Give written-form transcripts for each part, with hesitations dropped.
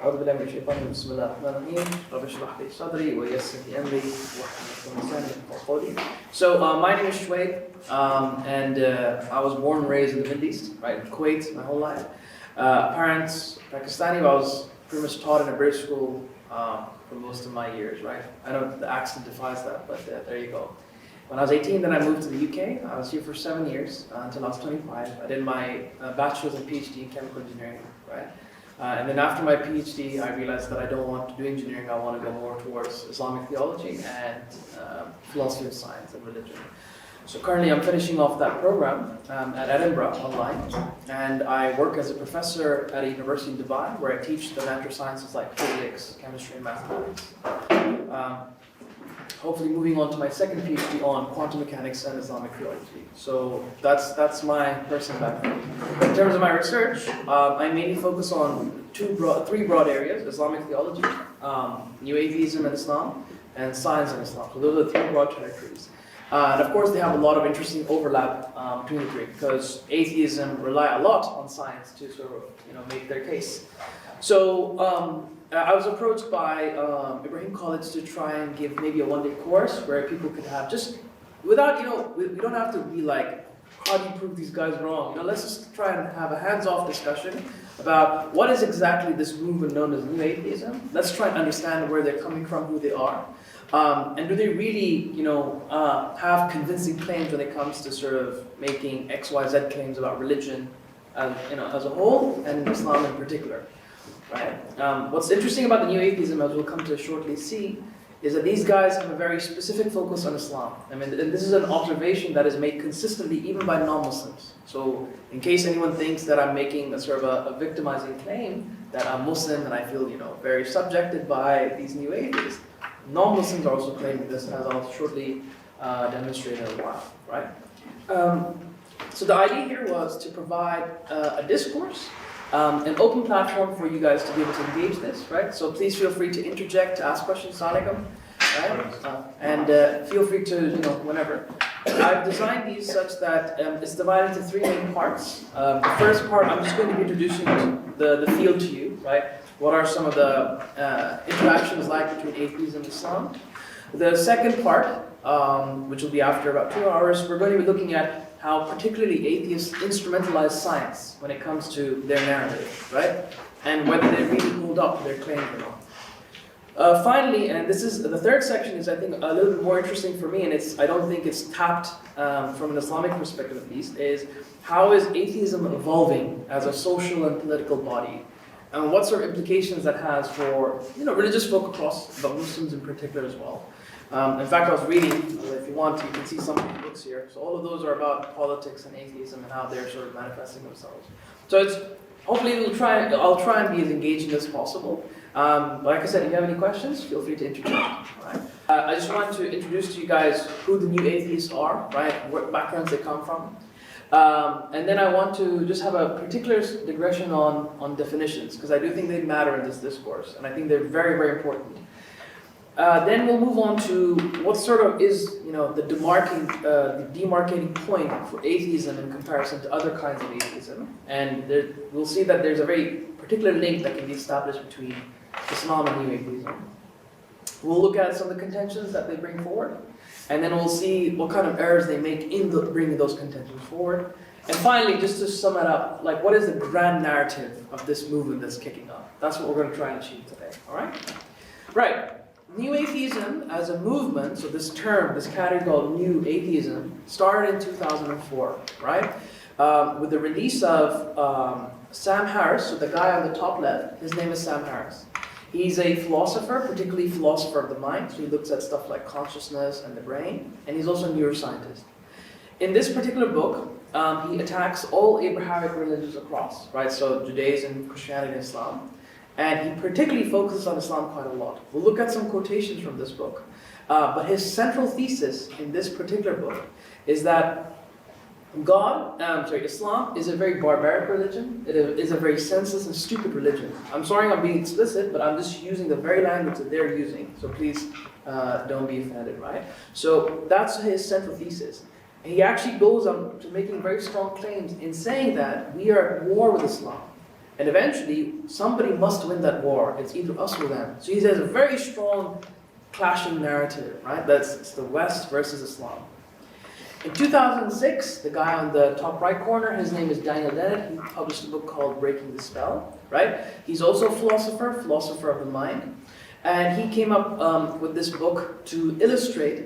أعوذ بالله من الشيطان الرجيم بسم الله الرحمن الرحيم رب اشرح لي صدري ويسر لي أمري واحلل عقدة من لساني يفقهوا قولي. So my name is Shweib, and I was born and raised in the Middle East, right, in Kuwait, my whole life. Parents Pakistani, but I was pretty much taught in a British school for most of my years, right. I know the accent defies that, but there you go. When I was 18, then I moved to the UK. I was here for 7 years until I was 25. I did my bachelor's and PhD in chemical engineering, right? And then after my PhD, I realized that I don't want to do engineering. I want to go more towards Islamic theology and philosophy of science and religion. So currently I'm finishing off that program at Edinburgh online. And I work as a professor at a university in Dubai where I teach the natural sciences like physics, chemistry, and mathematics. Hopefully moving on to my second PhD on quantum mechanics and Islamic theology. So that's my personal background. In terms of my research, I mainly focus on three broad areas: Islamic theology, New Atheism and Islam, and science and Islam. So those are the three broad territories. And of course, they have a lot of interesting overlap between the three, because atheism rely a lot on science to sort of make their case. So I was approached by Ibrahim College to try and give maybe a one-day course where people could have just, without, we don't have to be like, how do you prove these guys wrong? Let's just try and have a hands-off discussion about what is exactly this movement known as New Atheism. Let's try and understand where they're coming from, who they are. And do they really, have convincing claims when it comes to sort of making X, Y, Z claims about religion, as a whole, and Islam in particular? Right. What's interesting about the New Atheism, as we'll come to shortly see, is that these guys have a very specific focus on Islam. I mean, and this is an observation that is made consistently even by non-Muslims. So, in case anyone thinks that I'm making a sort of a victimizing claim that I'm Muslim and I feel, very subjected by these New Atheists, non-Muslims are also claiming this, as I'll shortly demonstrate in a while. Right. So the idea here was to provide a discourse. An open platform for you guys to be able to engage this, right? So please feel free to interject, to ask questions, Salikum, right? And feel free to, whenever. I've designed these such that it's divided into three main parts. The first part, I'm just going to be introducing the field to you, right? What are some of the interactions like between atheism and Islam? The second part, which will be after about 2 hours, we're going to be looking at how particularly atheists instrumentalize science when it comes to their narrative, right? And whether they really hold up to their claim or not. Finally, and this is the third section, is I think a little bit more interesting for me, and I don't think it's tapped from an Islamic perspective at least, is how is atheism evolving as a social and political body? And what sort of implications that has for religious folk across, but Muslims in particular as well. In fact, I was reading, if you want, you can see some of the books here. So all of those are about politics and atheism and how they're sort of manifesting themselves. So hopefully I'll try and be as engaging as possible. Like I said, if you have any questions, feel free to interject. Right? I just wanted to introduce to you guys who the New Atheists are, right? What backgrounds they come from. And then I want to just have a particular digression on definitions, because I do think they matter in this discourse, and I think they're very, very important. Then we'll move on to what sort of is, the demarcating point for atheism in comparison to other kinds of atheism. And we'll see that there's a very particular link that can be established between Islam and New Atheism. We'll look at some of the contentions that they bring forward, and then we'll see what kind of errors they make in bringing those contentions forward. And finally, just to sum it up, what is the grand narrative of this movement that's kicking off? That's what we're going to try and achieve today. All right? Right. New Atheism as a movement, so this category called New Atheism, started in 2004, right? With the release of Sam Harris, so the guy on the top left, his name is Sam Harris. He's a philosopher, particularly philosopher of the mind, so he looks at stuff like consciousness and the brain, and he's also a neuroscientist. In this particular book, he attacks all Abrahamic religions across, right? So Judaism, Christianity, and Islam. And he particularly focuses on Islam quite a lot. We'll look at some quotations from this book. But his central thesis in this particular book is that Islam is a very barbaric religion. It is a very senseless and stupid religion. I'm sorry I'm being explicit, but I'm just using the very language that they're using. So please don't be offended, right? So that's his central thesis. And he actually goes on to making very strong claims in saying that we are at war with Islam. And eventually, somebody must win that war. It's either us or them. So he has a very strong clashing narrative, right? It's the West versus Islam. In 2006, the guy on the top right corner, his name is Daniel Dennett. He published a book called Breaking the Spell, right? He's also a philosopher of the mind. And he came up with this book to illustrate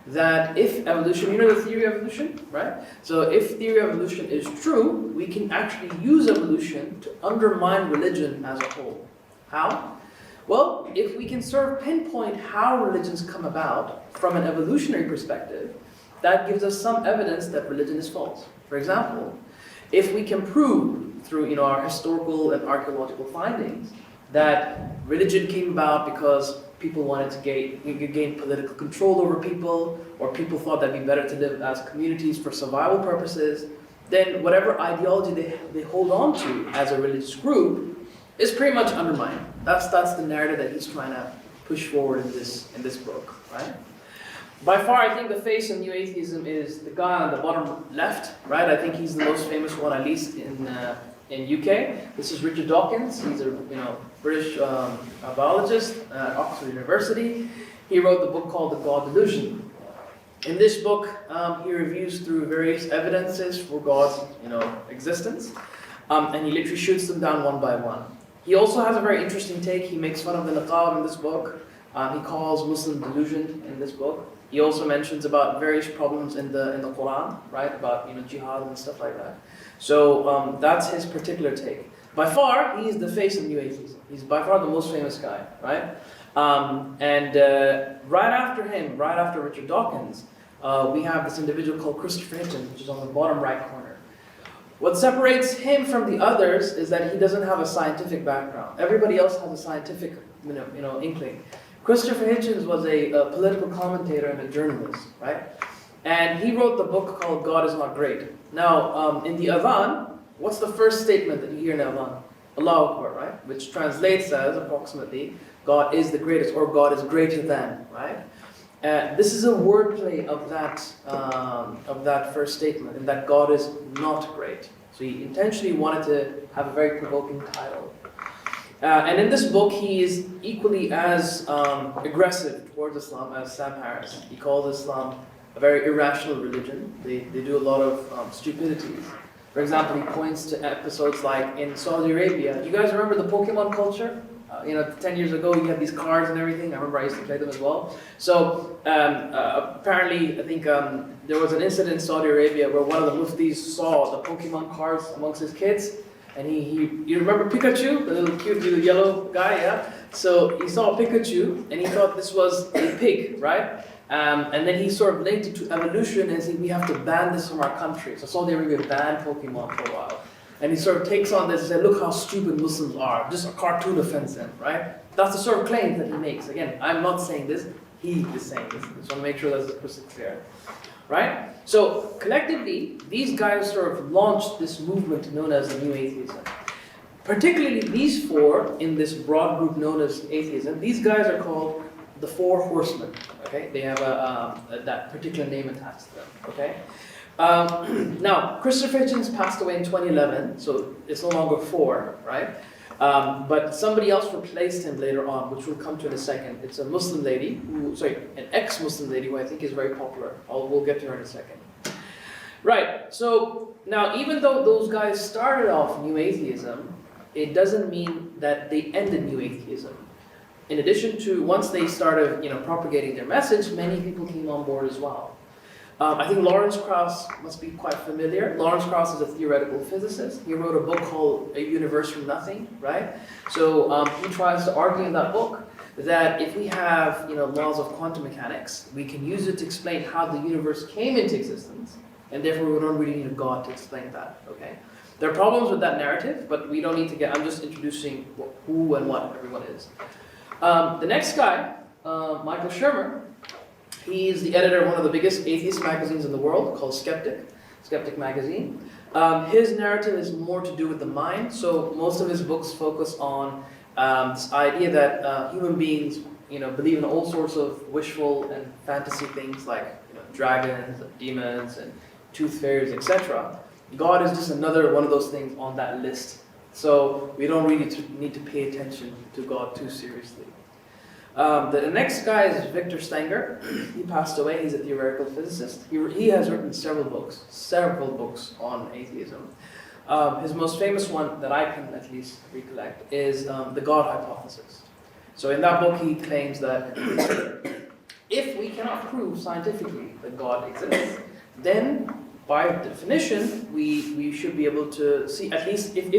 that if evolution, you know the theory of evolution, right? So if theory of evolution is true, we can actually use evolution to undermine religion as a whole. How? Well, if we can sort of pinpoint how religions come about from an evolutionary perspective, that gives us some evidence that religion is false. For example, if we can prove through our historical and archaeological findings that religion came about because people wanted to gain political control over people, or people thought that'd be better to live as communities for survival purposes, then whatever ideology they hold on to as a religious group is pretty much undermined. That's the narrative that he's trying to push forward in this book, right? By far, I think the face of new atheism is the guy on the bottom left, right? I think he's the most famous one, at least in UK. This is Richard Dawkins. He's a British biologist at Oxford University. He wrote the book called The God Delusion. In this book, he reviews through various evidences for God's existence, and he literally shoots them down one by one. He also has a very interesting take. He makes fun of the niqab in this book. He calls Muslim delusion in this book. He also mentions about various problems in the Quran, right? About jihad and stuff like that. So that's his particular take. By far, he is the face of new atheism. He's by far the most famous guy, right? Right after him, right after Richard Dawkins, we have this individual called Christopher Hitchens, which is on the bottom right corner. What separates him from the others is that he doesn't have a scientific background. Everybody else has a scientific, inkling. Christopher Hitchens was a political commentator and a journalist, right? And he wrote the book called God is Not Great. Now, in the Adhan, what's the first statement that you hear in Adhan? Allahu Akbar, right? Which translates as approximately, God is the greatest, or God is greater than, right? This is a wordplay of that first statement, in that God is not great. So he intentionally wanted to have a very provoking title. And in this book, he is equally as aggressive towards Islam as Sam Harris. He calls Islam a very irrational religion. They do a lot of stupidities. For example, he points to episodes like in Saudi Arabia. Do you guys remember the Pokemon culture? 10 years ago, you had these cards and everything. I remember I used to play them as well. So apparently, I think there was an incident in Saudi Arabia where one of the muftis saw the Pokemon cards amongst his kids. And you remember Pikachu, the little cute little yellow guy, yeah? So he saw Pikachu, and he thought this was a pig, right? And then he sort of linked it to evolution and said, we have to ban this from our country. So Saudi Arabia banned Pokemon for a while. And he sort of takes on this and said, look how stupid Muslims are. Just a cartoon offends them, right? That's the sort of claim that he makes. Again, I'm not saying this, he is saying this. I just want to make sure that's crystal clear. Right? So, collectively, these guys sort of launched this movement known as the New Atheism. Particularly these four, in this broad group known as atheism, these guys are called the Four Horsemen. Okay? They have that particular name attached to them. Okay? Now, Christopher Hitchens passed away in 2011, so it's no longer four, right? But somebody else replaced him later on, which we'll come to in a second. It's a Muslim lady, an ex-Muslim lady who I think is very popular. We'll get to her in a second. Right, so now even though those guys started off New Atheism, it doesn't mean that they ended New Atheism. In addition to, once they started propagating their message, many people came on board as well. I think Lawrence Krauss must be quite familiar. Lawrence Krauss is a theoretical physicist. He wrote a book called A Universe from Nothing, right? So he tries to argue in that book that if we have laws of quantum mechanics, we can use it to explain how the universe came into existence, and therefore we don't really need a God to explain that, okay? There are problems with that narrative, but we don't need to I'm just introducing who and what everyone is. The next guy, Michael Shermer, he is the editor of one of the biggest atheist magazines in the world called Skeptic Magazine. His narrative is more to do with the mind, so most of his books focus on this idea that human beings believe in all sorts of wishful and fantasy things like dragons, and demons, and tooth fairies, etc. God is just another one of those things on that list So we don't really need to pay attention to God too seriously. The next guy is Victor Stenger. He passed away. He's a theoretical physicist. He has written several books on atheism. His most famous one that I can at least recollect is the God hypothesis. So in that book he claims that if we cannot prove scientifically that God exists, then by definition we should be able to see, at least if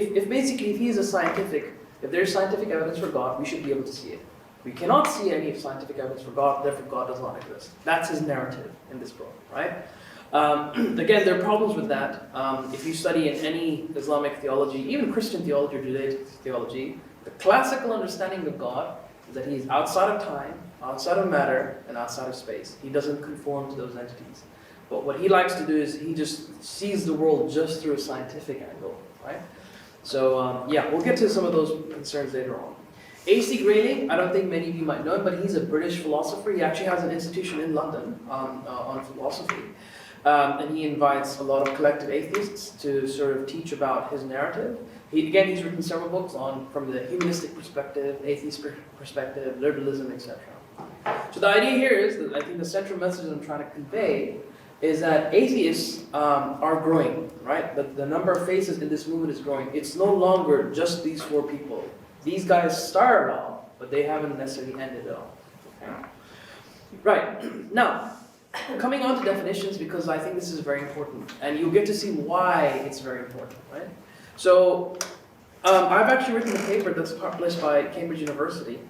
there's scientific evidence for God, we should be able to see it. We cannot see any scientific evidence for God, therefore God does not exist. That's his narrative in this book, right? Again, there are problems with that. If you study in any Islamic theology, even Christian theology or Judaic theology, the classical understanding of God is that he is outside of time, outside of matter, and outside of space. He doesn't conform to those entities. But what he likes to do is he just sees the world just through a scientific angle, right? So yeah, we'll get to some of those concerns later on. A.C. Grayling, I don't think many of you might know him, but he's a British philosopher. He actually has an institution in London on philosophy. And he invites a lot of collective atheists to sort of teach about his narrative. He's written several books from the humanistic perspective, atheist perspective, liberalism, etc. So the idea here is that I think the central message I'm trying to convey is that atheists are growing, right? The number of faces in this movement is growing. It's no longer just these 4 people. These guys started off, but they haven't necessarily ended off. Okay? Right, now, coming on to definitions, because I think this is very important, and you'll get to see why it's very important, right? So, I've actually written a paper that's published by Cambridge University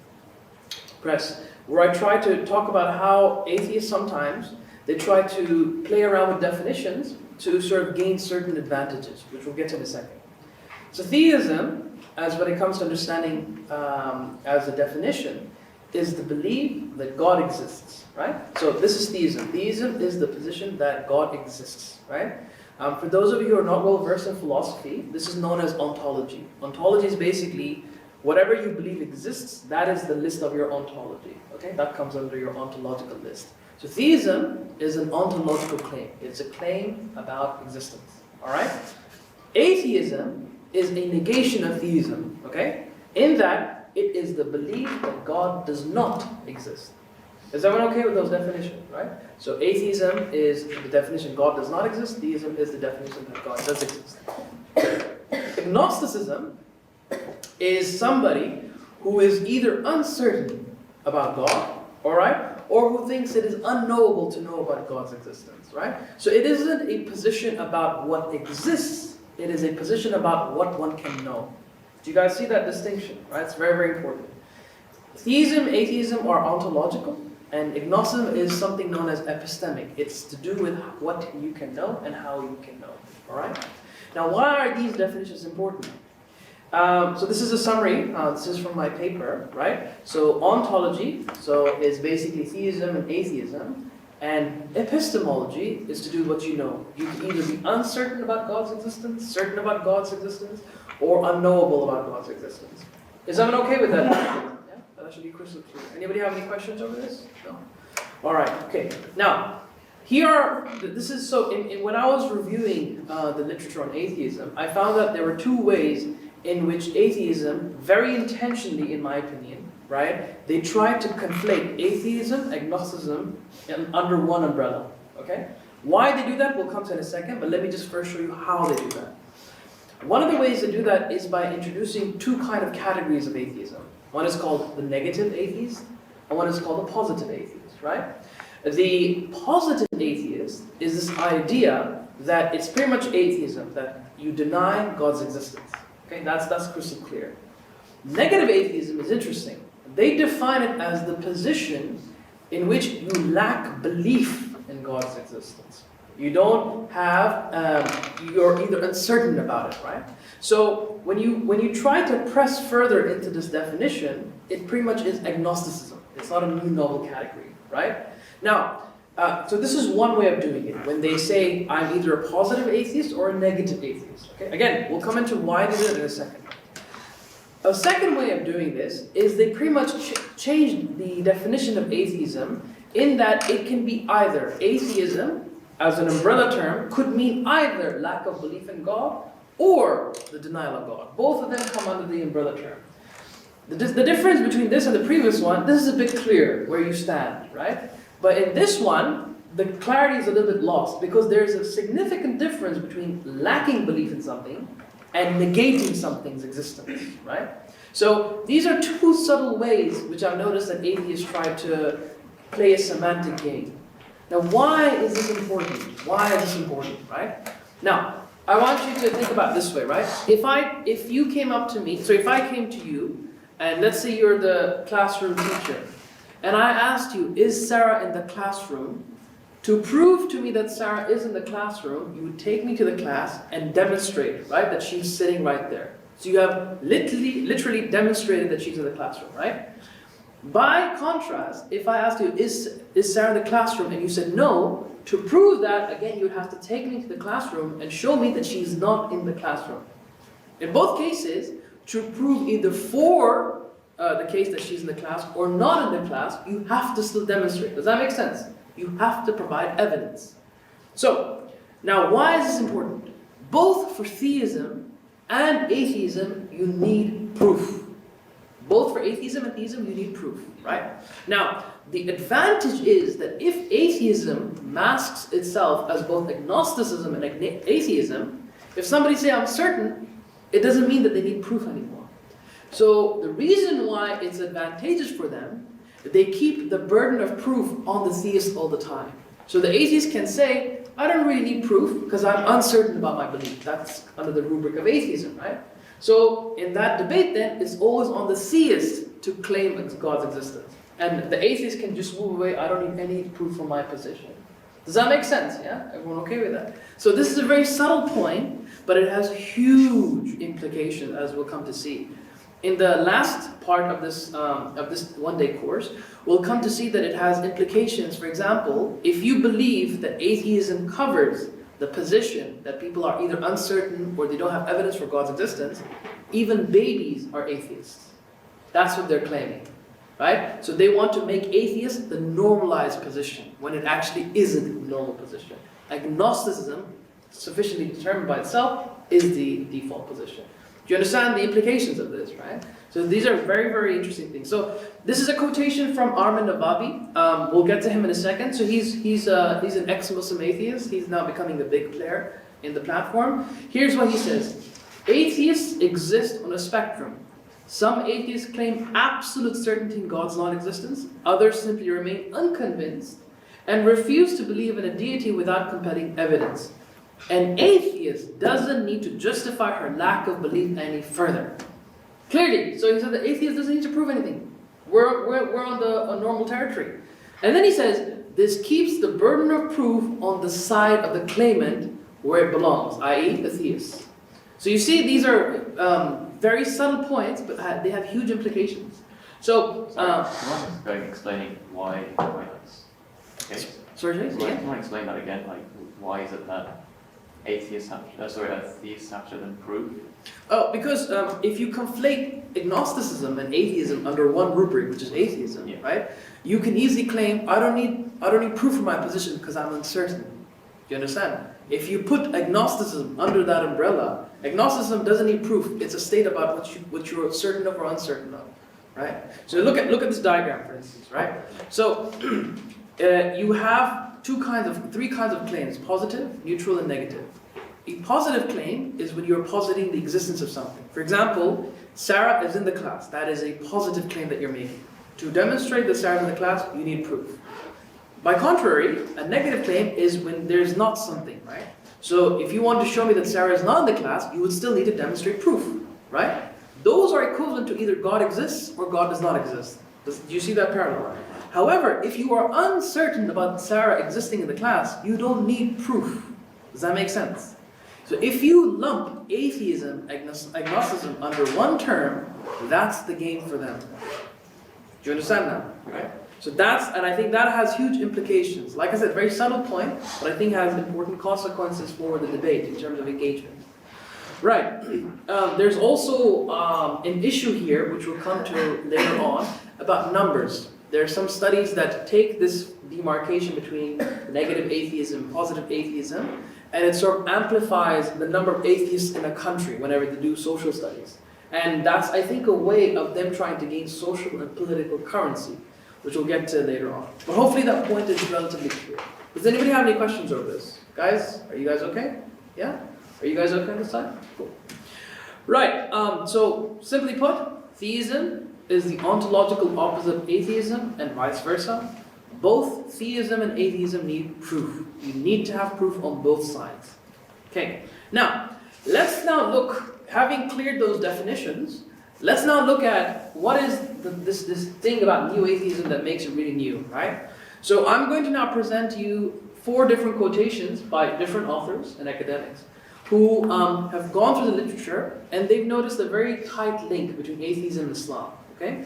Press, where I try to talk about how atheists sometimes, they try to play around with definitions to sort of gain certain advantages, which we'll get to in a second. So theism, as when it comes to understanding as a definition, is the belief that God exists, right? So this is theism. Theism is the position that God exists, right? For those of you who are not well versed in philosophy, this is known as ontology. Ontology is basically whatever you believe exists, that is the list of your ontology, okay? That comes under your ontological list. So theism is an ontological claim. It's a claim about existence, all right? Atheism is a negation of theism, okay? In that, it is the belief that God does not exist. Is everyone okay with those definitions, right? So atheism is the definition God does not exist. Theism is the definition that God does exist. Agnosticism is somebody who is either uncertain about God, all right, or who thinks it is unknowable to know about God's existence, right? So it isn't a position about what exists, it is a position about what one can know. Do you guys see that distinction, right? It's very, very important. Theism, atheism are ontological, and agnosticism is something known as epistemic. It's to do with what you can know and how you can know, all right? Now, why are these definitions important? So this is a summary. This is from my paper, right? So ontology, is basically theism and atheism, and epistemology is to do what you know. You can either be uncertain about God's existence, certain about God's existence, or unknowable about God's existence. Is everyone okay with that? Yeah, that should be crystal clear. Anybody have any questions over this? No. All right. Okay. Now, when I was reviewing the literature on atheism, I found that there were 2 ways in which atheism, very intentionally in my opinion, right, they try to conflate atheism, agnosticism under one umbrella, okay? Why they do that, we'll come to in a second, but let me just first show you how they do that. One of the ways they do that is by introducing 2 kind of categories of atheism. One is called the negative atheist, and one is called the positive atheist, right? The positive atheist is this idea that it's pretty much atheism, that you deny God's existence. Okay, that's crystal clear. Negative atheism is interesting. They define it as the position in which you lack belief in God's existence. You don't have, you're either uncertain about it, right? So when you try to press further into this definition, it pretty much is agnosticism. It's not a new novel category, right? Now, so this is one way of doing it. When they say, I'm either a positive atheist or a negative atheist. Okay? Again, we'll come into why they do it in a second. A second way of doing this is they pretty much changed the definition of atheism in that it can be either atheism, as an umbrella term, could mean either lack of belief in God or the denial of God. Both of them come under the umbrella term. The difference between this and the previous one, this is a bit clear where you stand, right? But in this one, the clarity is a little bit lost because there's a significant difference between lacking belief in something and negating something's existence, right? So these are two subtle ways which I've noticed that atheists try to play a semantic game. Now, why is this important? Why is this important, right? Now, I want you to think about it this way, right? If you came up to me, so if I came to you, and let's say you're the classroom teacher, and I asked you, is Sarah in the classroom? To prove to me that Sarah is in the classroom, you would take me to the class and demonstrate, right, that she's sitting right there. So you have literally demonstrated that she's in the classroom, right? By contrast, if I asked you, is Sarah in the classroom, and you said no, to prove that, again, you would have to take me to the classroom and show me that she's not in the classroom. In both cases, to prove either for the case that she's in the class or not in the class, you have to still demonstrate. Does that make sense? You have to provide evidence. So, now why is this important? Both for theism and atheism, you need proof. Both for atheism and theism, you need proof, right? Now, the advantage is that if atheism masks itself as both agnosticism and atheism, if somebody say, I'm certain, it doesn't mean that they need proof anymore. So the reason why it's advantageous for them, they keep the burden of proof on the theist all the time. So the atheist can say, I don't really need proof because I'm uncertain about my belief. That's under the rubric of atheism, right? So in that debate then, it's always on the theist to claim God's existence. And the atheist can just move away, I don't need any proof for my position. Does that make sense? Yeah? Everyone okay with that? So this is a very subtle point, but it has huge implications, as we'll come to see. In the last part of this one-day course, we'll come to see that it has implications. For example, if you believe that atheism covers the position that people are either uncertain or they don't have evidence for God's existence, even babies are atheists. That's what they're claiming, right? So they want to make atheist the normalized position when it actually isn't a normal position. Agnosticism, sufficiently determined by itself, is the default position. Do you understand the implications of this, right? So these are very, very interesting things. So this is a quotation from Armin Navabi. We'll get to him in a second. So he's an ex-Muslim atheist. He's now becoming a big player in the platform. Here's what he says. Atheists exist on a spectrum. Some atheists claim absolute certainty in God's non-existence. Others simply remain unconvinced and refuse to believe in a deity without compelling evidence. An atheist doesn't need to justify her lack of belief any further. Clearly, so he said the atheist doesn't need to prove anything. We're on the normal territory. And then he says, this keeps the burden of proof on the side of the claimant where it belongs, i.e. the theist. So you see, these are very subtle points, but they have huge implications. So, do you mind explaining why that's the case? Sorry, Do you want to explain that again? Like, why is it that atheists have to then prove? Oh, because if you conflate agnosticism and atheism under one rubric, which is atheism, yeah, right? You can easily claim, I don't need proof for my position because I'm uncertain. Do you understand? If you put agnosticism under that umbrella, agnosticism doesn't need proof. It's a state about what you're certain of or uncertain of, right? So look at this diagram, for instance, right? So you have three kinds of claims: positive, neutral, and negative. A positive claim is when you're positing the existence of something. For example, Sarah is in the class. That is a positive claim that you're making. To demonstrate that Sarah's in the class, you need proof. By contrary, a negative claim is when there's not something, right? So if you want to show me that Sarah is not in the class, you would still need to demonstrate proof, right? Those are equivalent to either God exists or God does not exist. Do you see that parallel? However, if you are uncertain about Sarah existing in the class, you don't need proof. Does that make sense? So if you lump atheism, agnosticism under one term, that's the game for them. Do you understand now? Right? So and I think that has huge implications. Like I said, very subtle point, but I think has important consequences for the debate in terms of engagement. Right. There's also an issue here, which we'll come to later on, about numbers. There are some studies that take this demarcation between negative atheism and positive atheism, and it sort of amplifies the number of atheists in a country whenever they do social studies. And that's, I think, a way of them trying to gain social and political currency, which we'll get to later on. But hopefully that point is relatively clear. Does anybody have any questions over this? Guys, are you guys okay? Yeah? Are you guys okay this time? Cool. Right, so simply put, theism is the ontological opposite of atheism and vice versa. Both theism and atheism need proof. You need to have proof on both sides. Okay, now, let's now look, having cleared those definitions, let's now look at what is this thing about new atheism that makes it really new, right? So I'm going to now present to you 4 different quotations by different authors and academics who have gone through the literature and they've noticed a very tight link between atheism and Islam. Okay,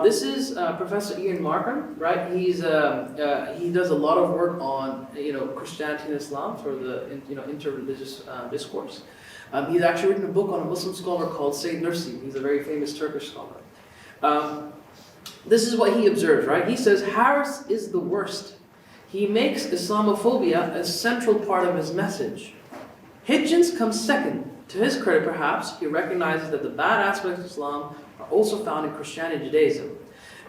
this is Professor Ian Markham, right? He does a lot of work on Christianity and Islam for the interreligious discourse. He's actually written a book on a Muslim scholar called Sayyid Nursi. He's a very famous Turkish scholar. This is what he observes, right? He says Harris is the worst. He makes Islamophobia a central part of his message. Hitchens comes second. To his credit, perhaps, he recognizes that the bad aspects of Islam are also found in Christianity and Judaism.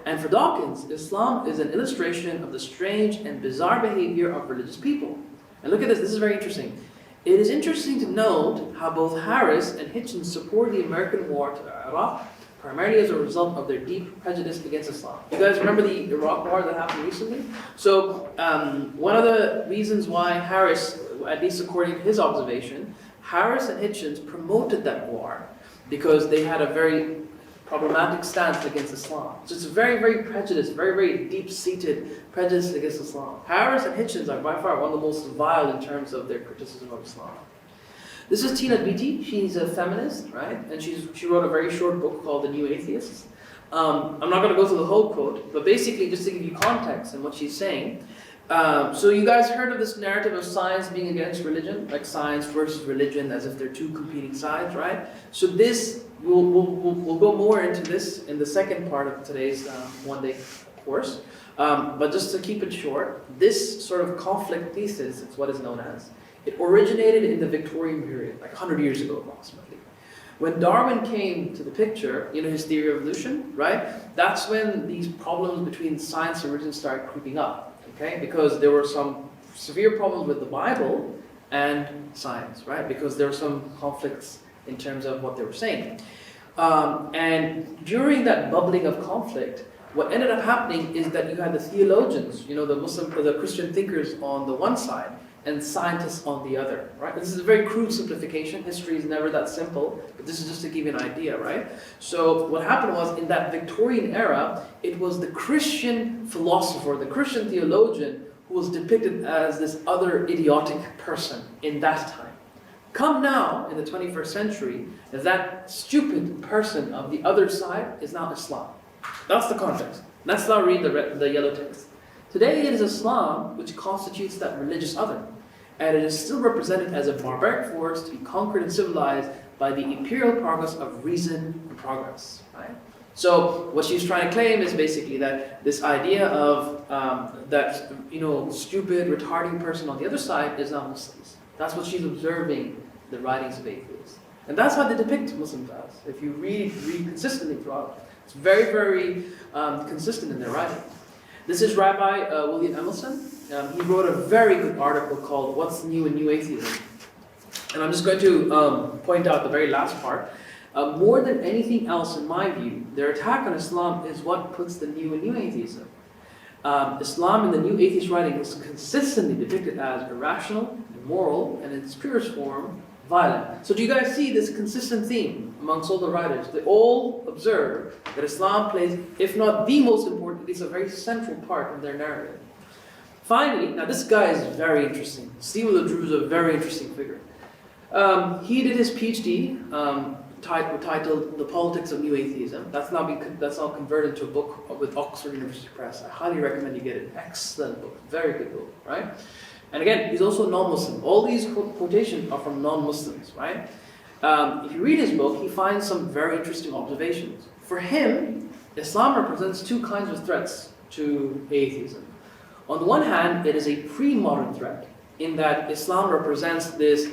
And for Dawkins, Islam is an illustration of the strange and bizarre behavior of religious people. And look at this is very interesting. It is interesting to note how both Harris and Hitchens support the American war to Iraq, primarily as a result of their deep prejudice against Islam. You guys remember the Iraq war that happened recently? So one of the reasons why Harris, at least according to his observation, Harris and Hitchens promoted that war because they had a very problematic stance against Islam. So it's very, very prejudiced, very, very deep-seated prejudice against Islam. Harris and Hitchens are by far one of the most vile in terms of their criticism of Islam. This is Tina Beatty. She's a feminist, right? And she wrote a very short book called The New Atheists. I'm not going to go through the whole quote, but basically just to give you context and what she's saying. So you guys heard of this narrative of science being against religion, like science versus religion, as if they're two competing sides, right? So this, we'll go more into this in the second part of today's one-day course. But just to keep it short, this sort of conflict thesis, it's what is known as, it originated in the Victorian period, like 100 years ago approximately. When Darwin came to the picture, his theory of evolution, right? That's when these problems between science and religion started creeping up, okay? Because there were some severe problems with the Bible and science, right? Because there were some conflicts in terms of what they were saying. And during that bubbling of conflict, what ended up happening is that you had the theologians, the Christian thinkers on the one side, and scientists on the other, right? This is a very crude simplification. History is never that simple, but this is just to give you an idea, right? So what happened was, in that Victorian era, it was the Christian philosopher, the Christian theologian, who was depicted as this other idiotic person in that time. Come now, in the 21st century, that stupid person of the other side is now Islam. That's the context. Let's now read the yellow text. Today it is Islam which constitutes that religious other, and it is still represented as a barbaric force to be conquered and civilized by the imperial progress of reason and progress. Right? So what she's trying to claim is basically that this idea of that stupid, retarding person on the other side is not Muslims. That's what she's observing the writings of atheists, and that's how they depict Muslims as. If you read consistently throughout, it's very, very consistent in their writing. This is Rabbi William Emerson. He wrote a very good article called What's New in New Atheism? And I'm just going to point out the very last part. More than anything else, in my view, their attack on Islam is what puts the new in New Atheism. Islam in the New Atheist writing is consistently depicted as irrational, immoral, and in its purest form, violent. So do you guys see this consistent theme amongst all the writers? They all observe that Islam plays, if not the most important, at least a very central part of their narrative. Finally, now this guy is very interesting. Stephen LeDroux is a very interesting figure. He did his PhD titled The Politics of New Atheism. That's now converted into a book with Oxford University Press. I highly recommend you get it. Excellent book, very good book, right? And again, he's also non-Muslim. All these quotations are from non-Muslims, right? If you read his book, he finds some very interesting observations. For him, Islam represents two kinds of threats to atheism. On the one hand, it is a pre-modern threat in that Islam represents this,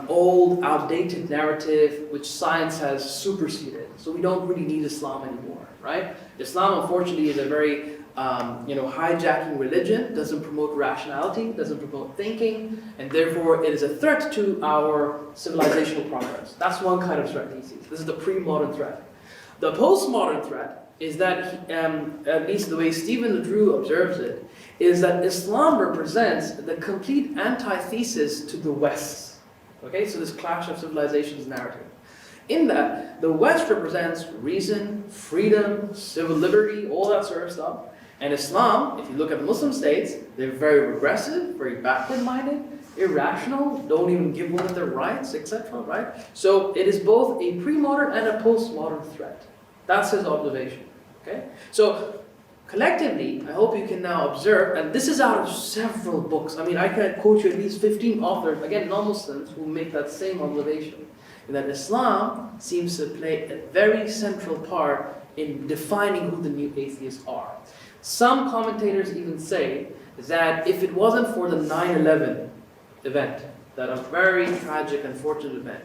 old, outdated narrative which science has superseded. So we don't really need Islam anymore, right? Islam, unfortunately, is a very hijacking religion, doesn't promote rationality, doesn't promote thinking, and therefore it is a threat to our civilizational progress. That's one kind of threat he sees. This is the pre-modern threat. The postmodern threat is that, at least the way Stephen LeDroux observes it, is that Islam represents the complete antithesis to the West. Okay, so this clash of civilizations narrative. In that, the West represents reason, freedom, civil liberty, all that sort of stuff. And Islam, if you look at Muslim states, they're very regressive, very backward-minded, irrational, don't even give women their rights, etc., right? So it is both a pre-modern and a post-modern threat. That's his observation, okay? So collectively, I hope you can now observe, and this is out of several books. I mean, I can quote you at least 15 authors, again, non-Muslims, who make that same observation, that Islam seems to play a very central part in defining who the new atheists are. Some commentators even say that if it wasn't for the 9/11 event, that a very tragic, unfortunate event,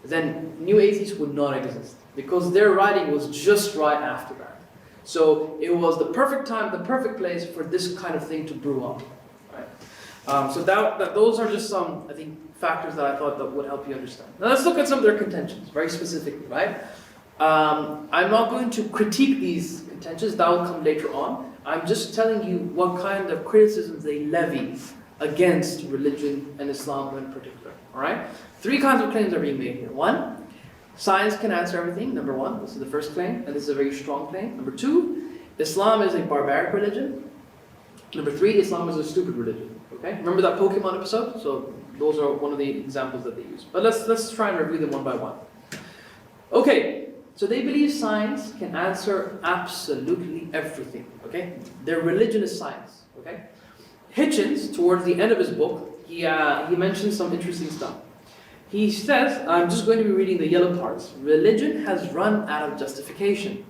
then new atheists would not exist, because their writing was just right after that. So it was the perfect time, the perfect place for this kind of thing to brew up. Right? So those are just some, I think, factors that I thought that would help you understand. Now let's look at some of their contentions, very specifically, right? I'm not going to critique these contentions, that will come later on. I'm just telling you what kind of criticisms they levy against religion and Islam in particular, all right? 3 kinds of claims are being made here. 1, science can answer everything, number 1. This is the first claim, and this is a very strong claim. Number 2, Islam is a barbaric religion. Number 3, Islam is a stupid religion. Okay? Remember that Pokemon episode? So those are one of the examples that they use. But let's try and review them one by one. Okay, so they believe science can answer absolutely everything. Okay? Their religion is science. Okay? Hitchens, towards the end of his book, he mentions some interesting stuff. He says, I'm just going to be reading the yellow parts. Religion has run out of justification.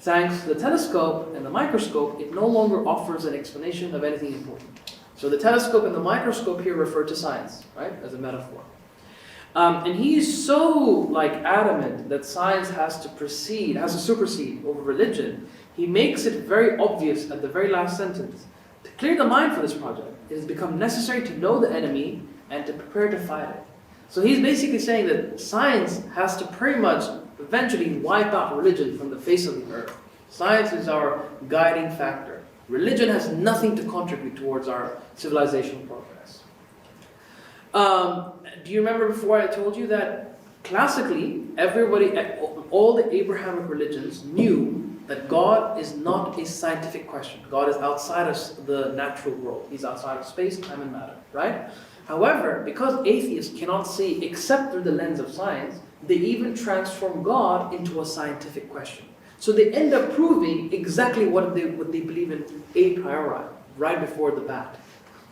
Thanks to the telescope and the microscope, it no longer offers an explanation of anything important. So the telescope and the microscope here refer to science, right, as a metaphor. And he is so adamant that science has to supersede over religion. He makes it very obvious at the very last sentence. To clear the mind for this project, it has become necessary to know the enemy and to prepare to fight it. So he's basically saying that science has to pretty much eventually wipe out religion from the face of the earth. Science is our guiding factor. Religion has nothing to contribute towards our civilizational progress. Do you remember before I told you that classically, all the Abrahamic religions knew that God is not a scientific question. God is outside of the natural world. He's outside of space, time, and matter, right? However, because atheists cannot see except through the lens of science, they even transform God into a scientific question. So they end up proving exactly what they believe in a priori, right before the bat.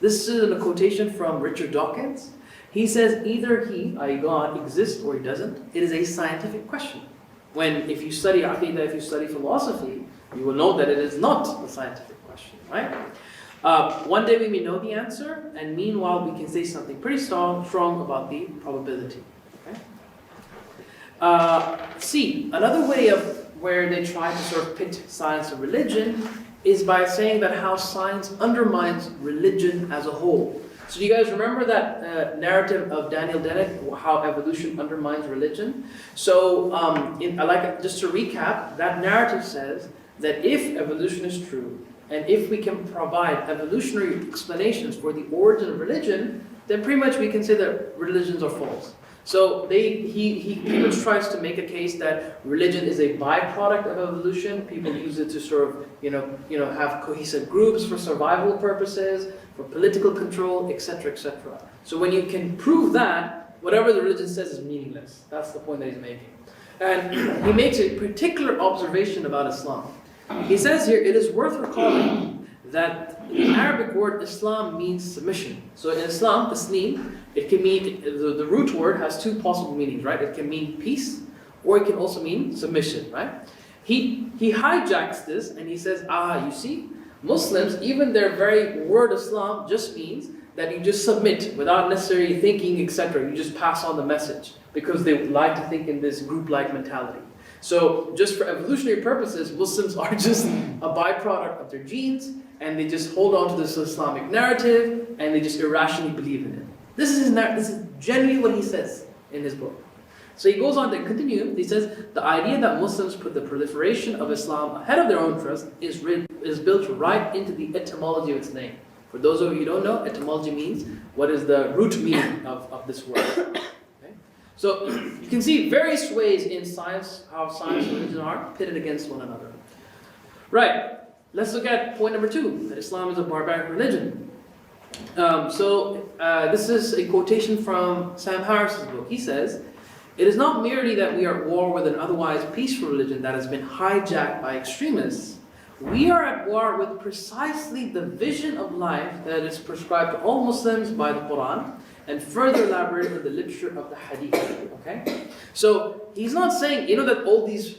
This is a quotation from Richard Dawkins. He says either he, i.e. God, exists or he doesn't. It is a scientific question. When if you study Aqidah, if you study philosophy, you will know that it is not a scientific question, right? One day we may know the answer, and meanwhile we can say something pretty strong about the probability. Okay? C, another way of where they try to sort of pit science and religion is by saying that how science undermines religion as a whole. So do you guys remember that narrative of Daniel Dennett, how evolution undermines religion? So just to recap, that narrative says that if evolution is true, and if we can provide evolutionary explanations for the origin of religion, then pretty much we can say that religions are false. So he pretty much tries to make a case that religion is a byproduct of evolution. People use it to sort of have cohesive groups for survival purposes, for political control, etc., etc. So when you can prove that, whatever the religion says is meaningless. That's the point that he's making. And he makes a particular observation about Islam. He says here, it is worth recalling that the Arabic word Islam means submission. So in Islam, taslim, it can mean, the root word has 2 possible meanings, right? It can mean peace, or it can also mean submission, right? He hijacks this and he says, you see, Muslims, even their very word Islam just means that you just submit without necessarily thinking, etc. You just pass on the message because they like to think in this group-like mentality. So just for evolutionary purposes, Muslims are just a byproduct of their genes, and they just hold on to this Islamic narrative, and they just irrationally believe in it. This is genuinely what he says in his book. So he goes on to continue. He says, the idea that Muslims put the proliferation of Islam ahead of their own trust is built right into the etymology of its name. For those of you who don't know, etymology means what is the root meaning of this word. Okay? So you can see various ways in science, how science and religion are pitted against one another. Right, let's look at point number 2, that Islam is a barbaric religion. This is a quotation from Sam Harris's book. He says, it is not merely that we are at war with an otherwise peaceful religion that has been hijacked by extremists. We are at war with precisely the vision of life that is prescribed to all Muslims by the Quran and further elaborated in the literature of the Hadith. Okay? So he's not saying, that all these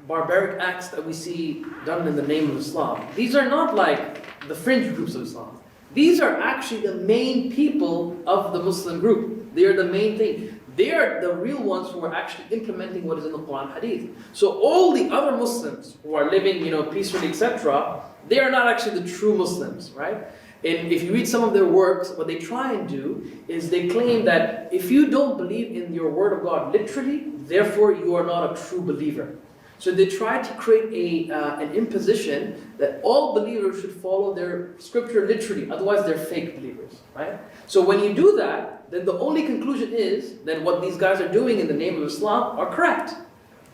barbaric acts that we see done in the name of Islam, these are not like the fringe groups of Islam. These are actually the main people of the Muslim group. They are the main thing. They are the real ones who are actually implementing what is in the Quran Hadith. So all the other Muslims who are living, peacefully, etc., they are not actually the true Muslims, right? And if you read some of their works, what they try and do is they claim that if you don't believe in your word of God literally, therefore you are not a true believer. So they try to create an imposition that all believers should follow their scripture literally, otherwise they're fake believers, right? So when you do that, then the only conclusion is that what these guys are doing in the name of Islam are correct.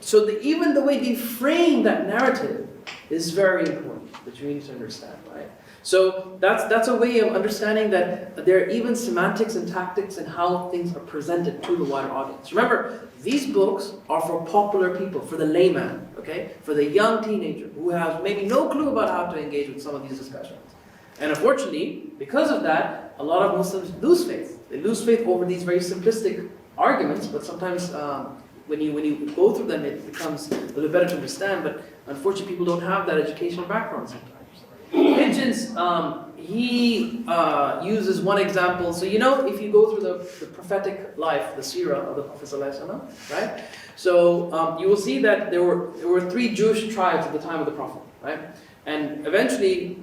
So even the way they frame that narrative is very important, that you need to understand, right? So that's a way of understanding that there are even semantics and tactics in how things are presented to the wider audience. Remember, these books are for popular people, for the layman, okay? For the young teenager who has maybe no clue about how to engage with some of these discussions. And unfortunately, because of that, a lot of Muslims lose faith. They lose faith over these very simplistic arguments, but sometimes when you go through them, it becomes a little better to understand, but unfortunately people don't have that educational background sometimes. Hitchens, he uses one example. So if you go through the prophetic life, the seerah of the Prophet ﷺ, right? So you will see that there were 3 Jewish tribes at the time of the Prophet, right? And eventually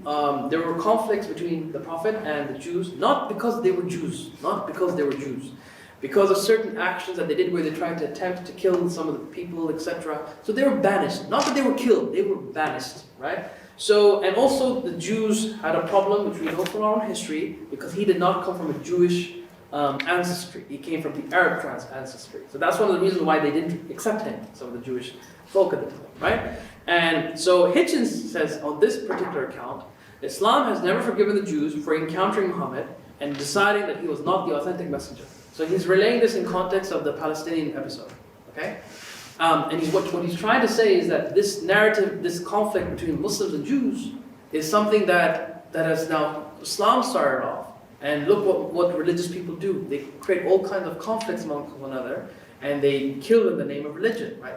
there were conflicts between the Prophet and the Jews, not because they were Jews, because of certain actions that they did where they tried to attempt to kill some of the people, etc. So they were banished. Not that they were killed, they were banished, right? So, and also the Jews had a problem, which we know from our own history, because he did not come from a Jewish ancestry. He came from the Arab ancestry. So that's one of the reasons why they didn't accept him, some of the Jewish folk at the time, right? And so Hitchens says on this particular account, Islam has never forgiven the Jews for encountering Muhammad and deciding that he was not the authentic messenger. So he's relaying this in context of the Palestinian episode, okay? And what he's trying to say is that this narrative, this conflict between Muslims and Jews is something that has now Islam started off. And look what religious people do. They create all kinds of conflicts among one another, and they kill in the name of religion, right?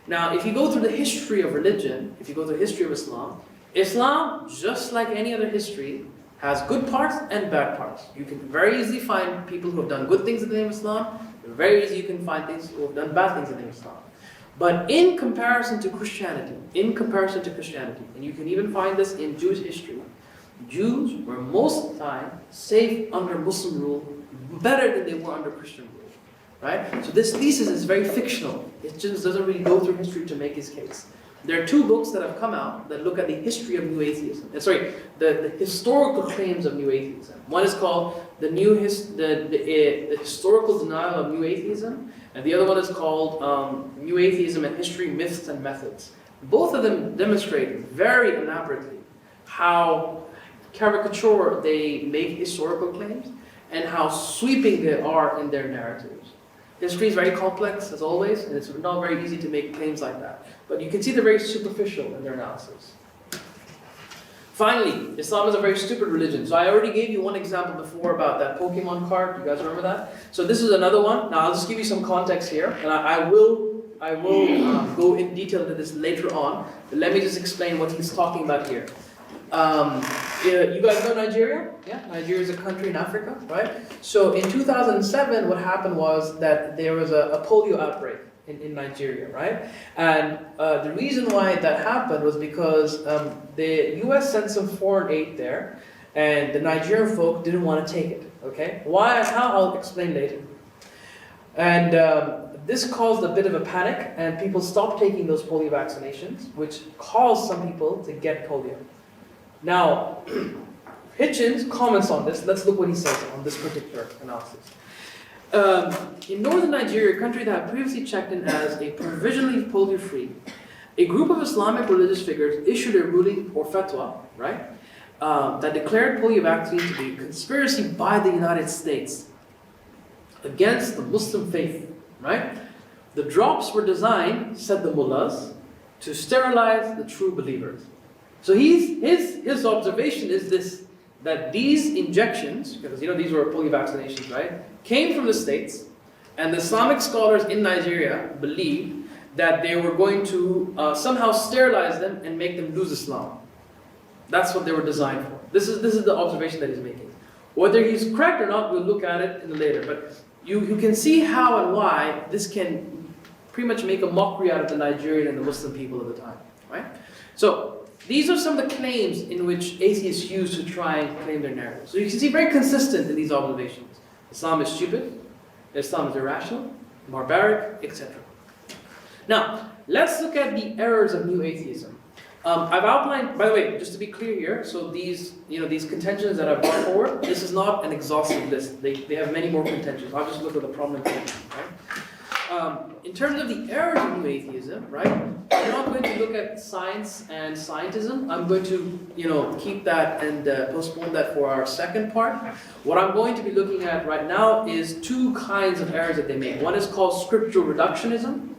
Now, if you go through the history of religion, if you go through the history of Islam, Islam, just like any other history, has good parts and bad parts. You can very easily find people who have done good things in the name of Islam. Very easily you can find things who have done bad things in the name of Islam. But in comparison to Christianity, and you can even find this in Jewish history, Jews were most of the time safe under Muslim rule better than they were under Christian rule, right? So this thesis is very fictional. It just doesn't really go through history to make his case. There are 2 books that have come out that look at the history of New Atheism. The historical claims of New Atheism. One is called the Historical Denial of New Atheism, and the other one is called New Atheism and History, Myths and Methods. Both of them demonstrate very elaborately how caricature they make historical claims and how sweeping they are in their narratives. History is very complex, as always, and it's not very easy to make claims like that. But you can see they're very superficial in their analysis. Finally, Islam is a very stupid religion. So I already gave you one example before about that Pokemon card. You guys remember that? So this is another one. Now I'll just give you some context here, and I will go in detail into this later on. But let me just explain what he's talking about here. Yeah, you guys know Nigeria? Yeah, Nigeria is a country in Africa, right? So in 2007, what happened was that there was a polio outbreak in Nigeria, right? And the reason why that happened was because the US sent some foreign aid there, and the Nigerian folk didn't want to take it, okay? Why and how, I'll explain later. And this caused a bit of a panic, and people stopped taking those polio vaccinations, which caused some people to get polio. Now, Hitchens comments on this. Let's look what he says on this particular analysis. In northern Nigeria, a country that had previously checked in as a provisionally polio-free, a group of Islamic religious figures issued a ruling or fatwa, right, that declared polio vaccine to be a conspiracy by the United States against the Muslim faith, right? The drops were designed, said the mullahs, to sterilize the true believers. So his observation is this, that these injections, because these were polio vaccinations, right, came from the States, and the Islamic scholars in Nigeria believed that they were going to somehow sterilize them and make them lose Islam. That's what they were designed for. This is the observation that he's making. Whether he's correct or not, we'll look at it in later, but you can see how and why this can pretty much make a mockery out of the Nigerian and the Muslim people of the time, right? So, these are some of the claims in which atheists use to try and claim their narrative. So you can see very consistent in these observations. Islam is stupid, Islam is irrational, barbaric, etc. Now, let's look at the errors of new atheism. I've outlined, by the way, just to be clear here, so these contentions that I've brought forward, this is not an exhaustive list. They have many more contentions. I'll just look at the prominent ones, right? In terms of the errors of new atheism, right, I'm not going to look at science and scientism. I'm going to, keep that and postpone that for our second part. What I'm going to be looking at right now is two kinds of errors that they make. One is called scriptural reductionism,